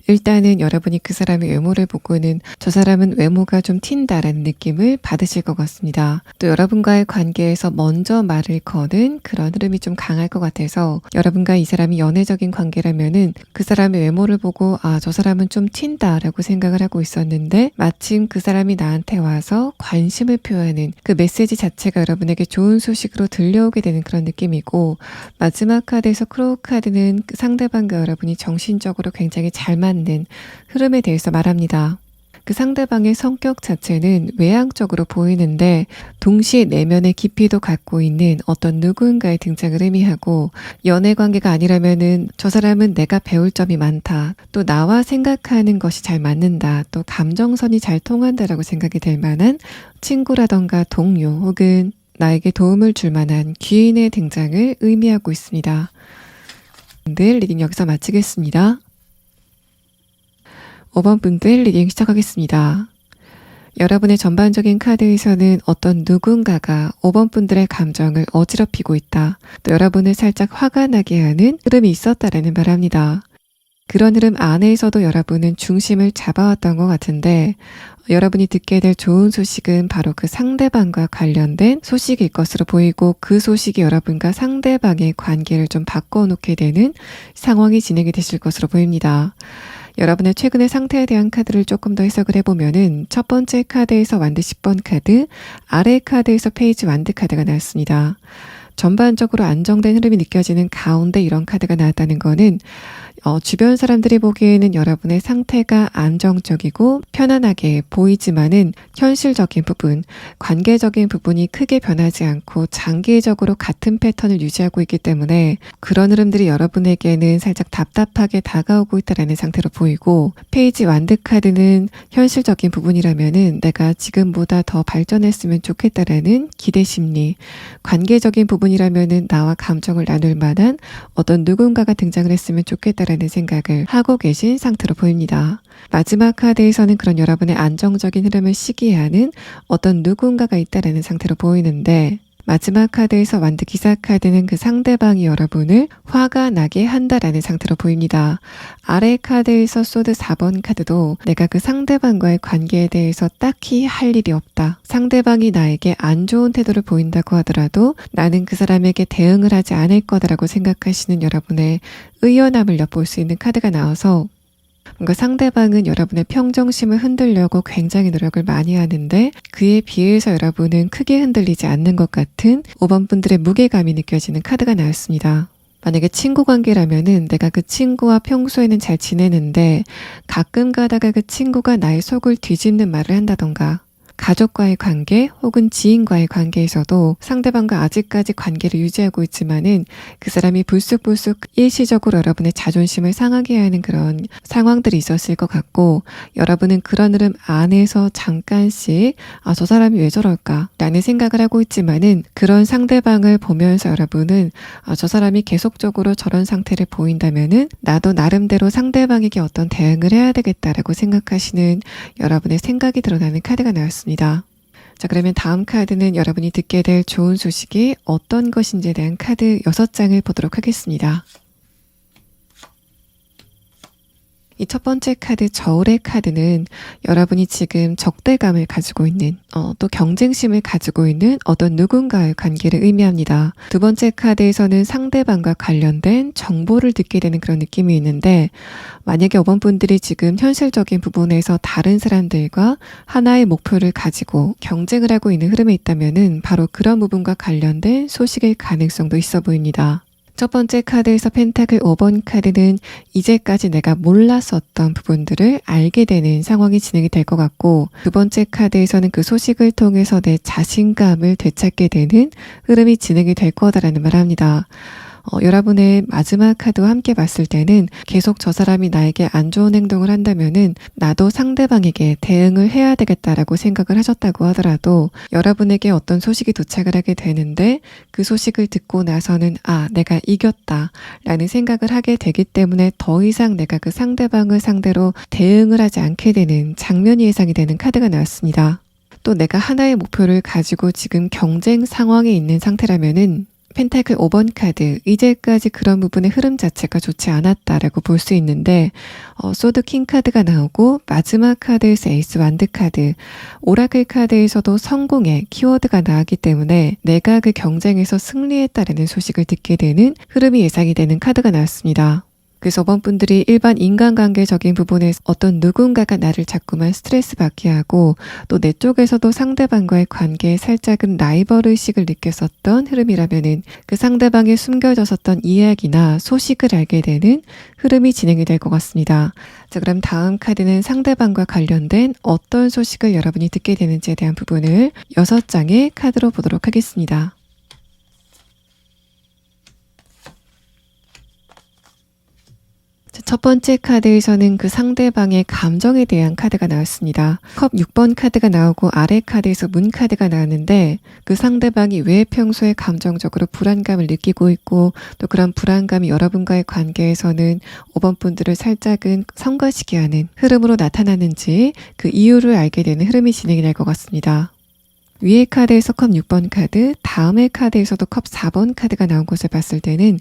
일단은 여러분이 그 사람의 외모를 보고는 저 사람은 외모가 좀 튄다라는 느낌을 받으실 것 같습니다. 또 여러분과의 관계에서 먼저 말을 거는 그런 흐름이 좀 강할 것 같아서 여러분과 이 사람이 연애적인 관계라면은 그 사람의 외모를 보고 아, 저 사람은 좀 튄다라고 생각을 하고 있었는데 마침 그 사람이 나한테 와서 관심을 표하는 그 메시지 자체가 여러분에게 좋은 소식으로 들려오게 되는 그런 느낌이고 마지막 카드에서 크로우 카드는 그 상대방과 여러분이 정신적으로 굉장히 잘 맞는 흐름에 대해서 말합니다. 그 상대방의 성격 자체는 외향적으로 보이는데 동시에 내면의 깊이도 갖고 있는 어떤 누군가의 등장을 의미하고 연애 관계가 아니라면은 저 사람은 내가 배울 점이 많다. 또 나와 생각하는 것이 잘 맞는다. 또 감정선이 잘 통한다라고 생각이 될 만한 친구라던가 동료 혹은 나에게 도움을 줄 만한 귀인의 등장을 의미하고 있습니다. 늘 리딩 여기서 마치겠습니다. 5번 분들 리딩 시작하겠습니다. 여러분의 전반적인 카드에서는 어떤 누군가가 5번 분들의 감정을 어지럽히고 있다. 또 여러분을 살짝 화가 나게 하는 흐름이 있었다라는 말합니다. 그런 흐름 안에서도 여러분은 중심을 잡아왔던 것 같은데 여러분이 듣게 될 좋은 소식은 바로 그 상대방과 관련된 소식일 것으로 보이고 그 소식이 여러분과 상대방의 관계를 좀 바꿔놓게 되는 상황이 진행이 되실 것으로 보입니다. 여러분의 최근의 상태에 대한 카드를 조금 더 해석을 해보면은 첫 번째 카드에서 완드 10번 카드, 아래 카드에서 페이지 완드 카드가 나왔습니다. 전반적으로 안정된 흐름이 느껴지는 가운데 이런 카드가 나왔다는 거는 주변 사람들이 보기에는 여러분의 상태가 안정적이고 편안하게 보이지만은 현실적인 부분, 관계적인 부분이 크게 변하지 않고 장기적으로 같은 패턴을 유지하고 있기 때문에 그런 흐름들이 여러분에게는 살짝 답답하게 다가오고 있다는 상태로 보이고, 페이지 완드카드는 현실적인 부분이라면은 내가 지금보다 더 발전했으면 좋겠다라는 기대 심리, 관계적인 부분이라면은 나와 감정을 나눌 만한 어떤 누군가가 등장을 했으면 좋겠다라는 생각을 하고 계신 상태로 보입니다. 마지막 카드에서는 그런 여러분의 안정적인 흐름을 시기하는 어떤 누군가가 있다라는 상태로 보이는데, 마지막 카드에서 완드 기사 카드는 그 상대방이 여러분을 화가 나게 한다라는 상태로 보입니다. 아래 카드에서 소드 4번 카드도 내가 그 상대방과의 관계에 대해서 딱히 할 일이 없다. 상대방이 나에게 안 좋은 태도를 보인다고 하더라도 나는 그 사람에게 대응을 하지 않을 거다라고 생각하시는 여러분의 의연함을 엿볼 수 있는 카드가 나와서, 뭔가 상대방은 여러분의 평정심을 흔들려고 굉장히 노력을 많이 하는데 그에 비해서 여러분은 크게 흔들리지 않는 것 같은 5번 분들의 무게감이 느껴지는 카드가 나왔습니다. 만약에 친구 관계라면은 내가 그 친구와 평소에는 잘 지내는데 가끔 가다가 그 친구가 나의 속을 뒤집는 말을 한다던가, 가족과의 관계 혹은 지인과의 관계에서도 상대방과 아직까지 관계를 유지하고 있지만은 그 사람이 불쑥불쑥 일시적으로 여러분의 자존심을 상하게 하는 그런 상황들이 있었을 것 같고, 여러분은 그런 흐름 안에서 잠깐씩 저 사람이 왜 저럴까 라는 생각을 하고 있지만은 그런 상대방을 보면서 여러분은 저 사람이 계속적으로 저런 상태를 보인다면은 나도 나름대로 상대방에게 어떤 대응을 해야 되겠다라고 생각하시는 여러분의 생각이 드러나는 카드가 나왔습니다. 자, 그러면 다음 카드는 여러분이 듣게 될 좋은 소식이 어떤 것인지에 대한 카드 6장을 보도록 하겠습니다. 이 첫 번째 카드 저울의 카드는 여러분이 지금 적대감을 가지고 있는 또 경쟁심을 가지고 있는 어떤 누군가의 관계를 의미합니다. 두 번째 카드에서는 상대방과 관련된 정보를 듣게 되는 그런 느낌이 있는데, 만약에 5번 분들이 지금 현실적인 부분에서 다른 사람들과 하나의 목표를 가지고 경쟁을 하고 있는 흐름에 있다면은 바로 그런 부분과 관련된 소식일 가능성도 있어 보입니다. 첫 번째 카드에서 펜타클 5번 카드는 이제까지 내가 몰랐었던 부분들을 알게 되는 상황이 진행이 될 것 같고, 두 번째 카드에서는 그 소식을 통해서 내 자신감을 되찾게 되는 흐름이 진행이 될 거다라는 말을 합니다. 여러분의 마지막 카드와 함께 봤을 때는 계속 저 사람이 나에게 안 좋은 행동을 한다면은 나도 상대방에게 대응을 해야 되겠다라고 생각을 하셨다고 하더라도 여러분에게 어떤 소식이 도착을 하게 되는데 그 소식을 듣고 나서는 내가 이겼다 라는 생각을 하게 되기 때문에 더 이상 내가 그 상대방을 상대로 대응을 하지 않게 되는 장면이 예상이 되는 카드가 나왔습니다. 또 내가 하나의 목표를 가지고 지금 경쟁 상황에 있는 상태라면은 펜타클 5번 카드, 이제까지 그런 부분의 흐름 자체가 좋지 않았다라고 볼 수 있는데 소드 킹 카드가 나오고 마지막 카드에서 에이스 완드 카드, 오라클 카드에서도 성공의 키워드가 나왔기 때문에 내가 그 경쟁에서 승리했다라는 소식을 듣게 되는 흐름이 예상이 되는 카드가 나왔습니다. 그래서 5번 분들이 일반 인간관계적인 부분에서 어떤 누군가가 나를 자꾸만 스트레스 받게 하고 또 내 쪽에서도 상대방과의 관계에 살짝은 라이벌 의식을 느꼈었던 흐름이라면은 그 상대방의 숨겨졌었던 이야기나 소식을 알게 되는 흐름이 진행이 될 것 같습니다. 자, 그럼 다음 카드는 상대방과 관련된 어떤 소식을 여러분이 듣게 되는지에 대한 부분을 6장의 카드로 보도록 하겠습니다. 첫 번째 카드에서는 그 상대방의 감정에 대한 카드가 나왔습니다. 컵 6번 카드가 나오고 아래 카드에서 문 카드가 나왔는데 그 상대방이 왜 평소에 감정적으로 불안감을 느끼고 있고 또 그런 불안감이 여러분과의 관계에서는 5번 분들을 살짝은 성가시게 하는 흐름으로 나타나는지 그 이유를 알게 되는 흐름이 진행이 될 것 같습니다. 위의 카드에서 컵 6번 카드, 다음의 카드에서도 컵 4번 카드가 나온 것을 봤을 때는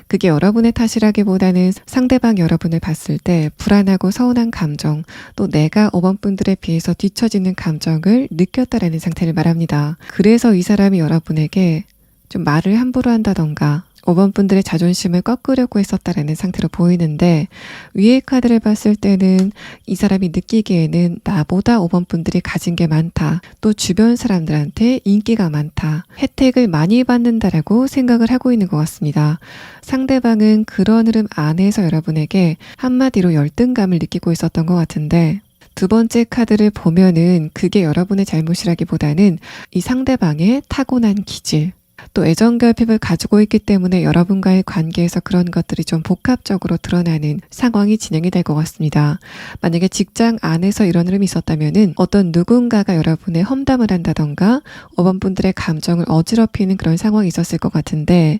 그게 여러분의 탓이라기보다는 상대방 여러분을 봤을 때 불안하고 서운한 감정, 또 내가 5번 분들에 비해서 뒤처지는 감정을 느꼈다라는 상태를 말합니다. 그래서 이 사람이 여러분에게 좀 말을 함부로 한다던가 5번 분들의 자존심을 꺾으려고 했었다라는 상태로 보이는데, 위의 카드를 봤을 때는 이 사람이 느끼기에는 나보다 5번 분들이 가진 게 많다, 또 주변 사람들한테 인기가 많다, 혜택을 많이 받는다라고 생각을 하고 있는 것 같습니다. 상대방은 그런 흐름 안에서 여러분에게 한마디로 열등감을 느끼고 있었던 것 같은데, 두 번째 카드를 보면은 그게 여러분의 잘못이라기보다는 이 상대방의 타고난 기질, 또 애정결핍을 가지고 있기 때문에 여러분과의 관계에서 그런 것들이 좀 복합적으로 드러나는 상황이 진행이 될 것 같습니다. 만약에 직장 안에서 이런 흐름이 있었다면은 어떤 누군가가 여러분의 험담을 한다던가 5번 분들의 감정을 어지럽히는 그런 상황이 있었을 것 같은데,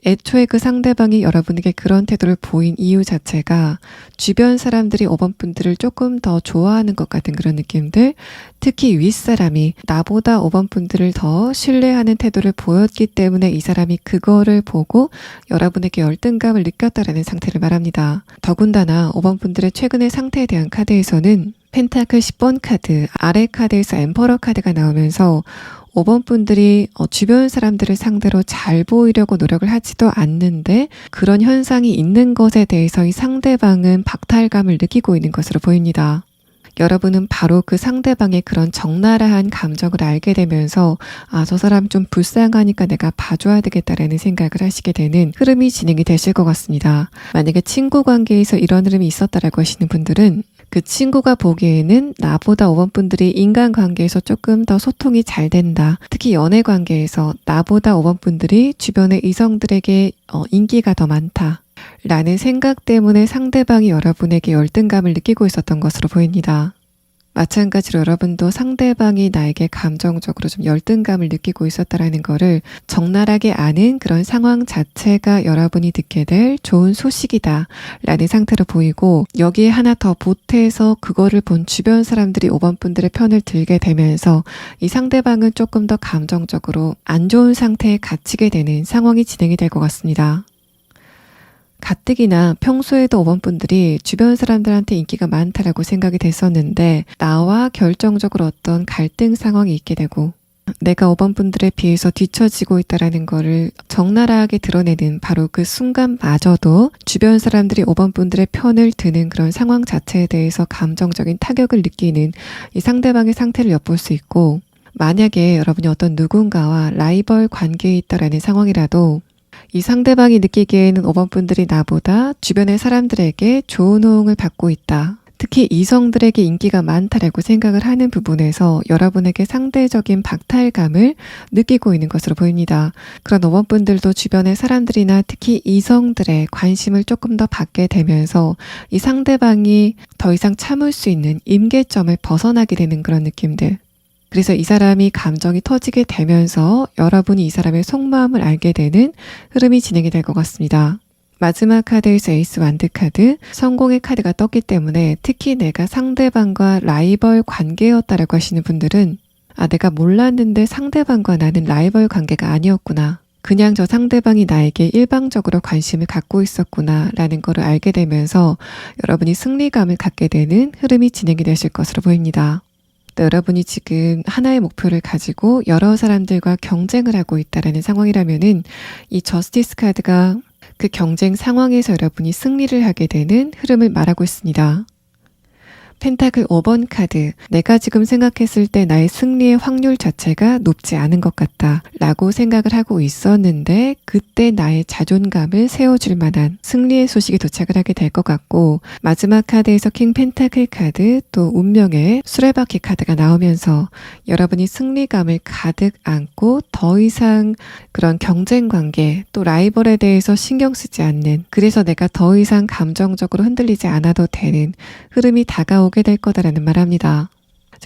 애초에 그 상대방이 여러분에게 그런 태도를 보인 이유 자체가 주변 사람들이 5번 분들을 조금 더 좋아하는 것 같은 그런 느낌들, 특히 윗사람이 나보다 5번 분들을 더 신뢰하는 태도를 보였기 때문에 이 사람이 그거를 보고 여러분에게 열등감을 느꼈다라는 상태를 말합니다. 더군다나 5번 분들의 최근의 상태에 대한 카드에서는 펜타클 10번 카드, 아래 카드에서 엠퍼러 카드가 나오면서 5번 분들이 주변 사람들을 상대로 잘 보이려고 노력을 하지도 않는데 그런 현상이 있는 것에 대해서 이 상대방은 박탈감을 느끼고 있는 것으로 보입니다. 여러분은 바로 그 상대방의 그런 적나라한 감정을 알게 되면서 저 사람 좀 불쌍하니까 내가 봐줘야 되겠다라는 생각을 하시게 되는 흐름이 진행이 되실 것 같습니다. 만약에 친구 관계에서 이런 흐름이 있었다라고 하시는 분들은 그 친구가 보기에는 나보다 5번 분들이 인간관계에서 조금 더 소통이 잘 된다. 특히 연애관계에서 나보다 5번 분들이 주변의 이성들에게 인기가 더 많다. 라는 생각 때문에 상대방이 여러분에게 열등감을 느끼고 있었던 것으로 보입니다. 마찬가지로 여러분도 상대방이 나에게 감정적으로 좀 열등감을 느끼고 있었다라는 거를 적나라하게 아는 그런 상황 자체가 여러분이 듣게 될 좋은 소식이다 라는 상태로 보이고, 여기에 하나 더 보태서 그거를 본 주변 사람들이 5번 분들의 편을 들게 되면서 이 상대방은 조금 더 감정적으로 안 좋은 상태에 갇히게 되는 상황이 진행이 될 것 같습니다. 가뜩이나 평소에도 5번 분들이 주변 사람들한테 인기가 많다라고 생각이 됐었는데 나와 결정적으로 어떤 갈등 상황이 있게 되고 내가 5번 분들에 비해서 뒤처지고 있다라는 거를 적나라하게 드러내는 바로 그 순간마저도 주변 사람들이 5번 분들의 편을 드는 그런 상황 자체에 대해서 감정적인 타격을 느끼는 이 상대방의 상태를 엿볼 수 있고, 만약에 여러분이 어떤 누군가와 라이벌 관계에 있다라는 상황이라도 이 상대방이 느끼기에는 5번 분들이 나보다 주변의 사람들에게 좋은 호응을 받고 있다, 특히 이성들에게 인기가 많다라고 생각을 하는 부분에서 여러분에게 상대적인 박탈감을 느끼고 있는 것으로 보입니다. 그런 5번 분들도 주변의 사람들이나 특히 이성들의 관심을 조금 더 받게 되면서 이 상대방이 더 이상 참을 수 있는 임계점을 벗어나게 되는 그런 느낌들, 그래서 이 사람이 감정이 터지게 되면서 여러분이 이 사람의 속마음을 알게 되는 흐름이 진행이 될 것 같습니다. 마지막 카드에서 에이스 완드 카드, 성공의 카드가 떴기 때문에 특히 내가 상대방과 라이벌 관계였다라고 하시는 분들은 내가 몰랐는데 상대방과 나는 라이벌 관계가 아니었구나. 그냥 저 상대방이 나에게 일방적으로 관심을 갖고 있었구나 라는 거를 알게 되면서 여러분이 승리감을 갖게 되는 흐름이 진행이 되실 것으로 보입니다. 여러분이 지금 하나의 목표를 가지고 여러 사람들과 경쟁을 하고 있다라는 상황이라면은 이 저스티스 카드가 그 경쟁 상황에서 여러분이 승리를 하게 되는 흐름을 말하고 있습니다. 펜타클 5번 카드, 내가 지금 생각했을 때 나의 승리의 확률 자체가 높지 않은 것 같다 라고 생각을 하고 있었는데 그때 나의 자존감을 세워줄 만한 승리의 소식이 도착을 하게 될 것 같고, 마지막 카드에서 킹 펜타클 카드, 또 운명의 수레바퀴 카드가 나오면서 여러분이 승리감을 가득 안고 더 이상 그런 경쟁 관계 또 라이벌에 대해서 신경 쓰지 않는, 그래서 내가 더 이상 감정적으로 흔들리지 않아도 되는 흐름이 다가오게 될 거다라는 말합니다.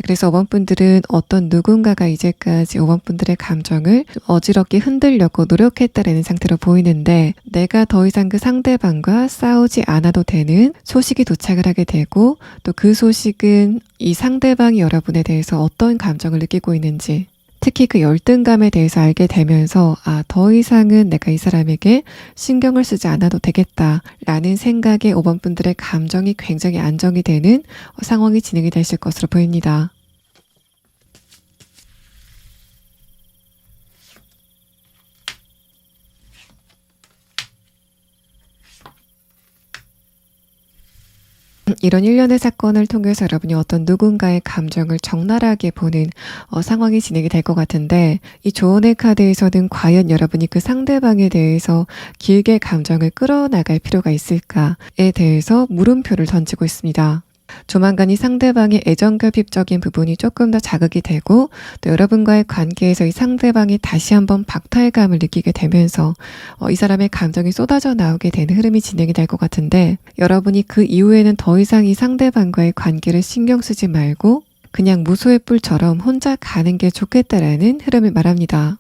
그래서 5번 분들은 어떤 누군가가 이제까지 5번 분들의 감정을 어지럽게 흔들려고 노력했다라는 상태로 보이는데 내가 더 이상 그 상대방과 싸우지 않아도 되는 소식이 도착을 하게 되고, 또 그 소식은 이 상대방이 여러분에 대해서 어떤 감정을 느끼고 있는지, 특히 그 열등감에 대해서 알게 되면서 더 이상은 내가 이 사람에게 신경을 쓰지 않아도 되겠다라는 생각에 5번 분들의 감정이 굉장히 안정이 되는 상황이 진행이 되실 것으로 보입니다. 이런 일련의 사건을 통해서 여러분이 어떤 누군가의 감정을 적나라하게 보는 상황이 진행이 될 것 같은데, 이 조언의 카드에서는 과연 여러분이 그 상대방에 대해서 길게 감정을 끌어나갈 필요가 있을까에 대해서 물음표를 던지고 있습니다. 조만간 이 상대방의 애정결핍적인 부분이 조금 더 자극이 되고, 또 여러분과의 관계에서 이 상대방이 다시 한번 박탈감을 느끼게 되면서 이 사람의 감정이 쏟아져 나오게 되는 흐름이 진행이 될 것 같은데, 여러분이 그 이후에는 더 이상 이 상대방과의 관계를 신경 쓰지 말고 그냥 무소의 뿔처럼 혼자 가는 게 좋겠다라는 흐름을 말합니다.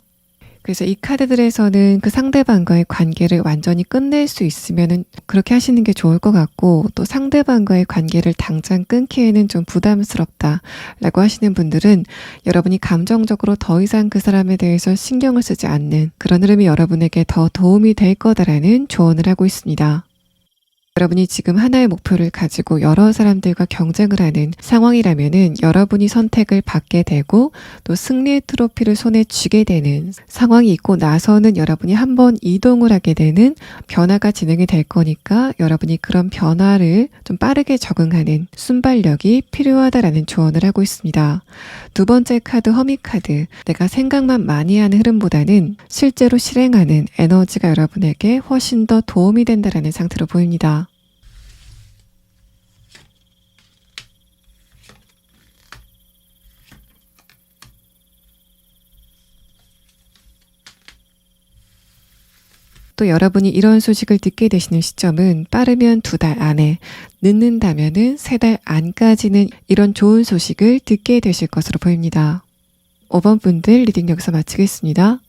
그래서 이 카드들에서는 그 상대방과의 관계를 완전히 끝낼 수 있으면 그렇게 하시는 게 좋을 것 같고, 또 상대방과의 관계를 당장 끊기에는 좀 부담스럽다라고 하시는 분들은 여러분이 감정적으로 더 이상 그 사람에 대해서 신경을 쓰지 않는 그런 흐름이 여러분에게 더 도움이 될 거다라는 조언을 하고 있습니다. 여러분이 지금 하나의 목표를 가지고 여러 사람들과 경쟁을 하는 상황이라면은 여러분이 선택을 받게 되고 또 승리의 트로피를 손에 쥐게 되는 상황이 있고 나서는 여러분이 한번 이동을 하게 되는 변화가 진행이 될 거니까, 여러분이 그런 변화를 좀 빠르게 적응하는 순발력이 필요하다라는 조언을 하고 있습니다. 두 번째 카드, 허미 카드. 내가 생각만 많이 하는 흐름보다는 실제로 실행하는 에너지가 여러분에게 훨씬 더 도움이 된다라는 상태로 보입니다. 또 여러분이 이런 소식을 듣게 되시는 시점은 빠르면 2달 안에, 늦는다면은 3달 안까지는 이런 좋은 소식을 듣게 되실 것으로 보입니다. 5번 분들 리딩 여기서 마치겠습니다.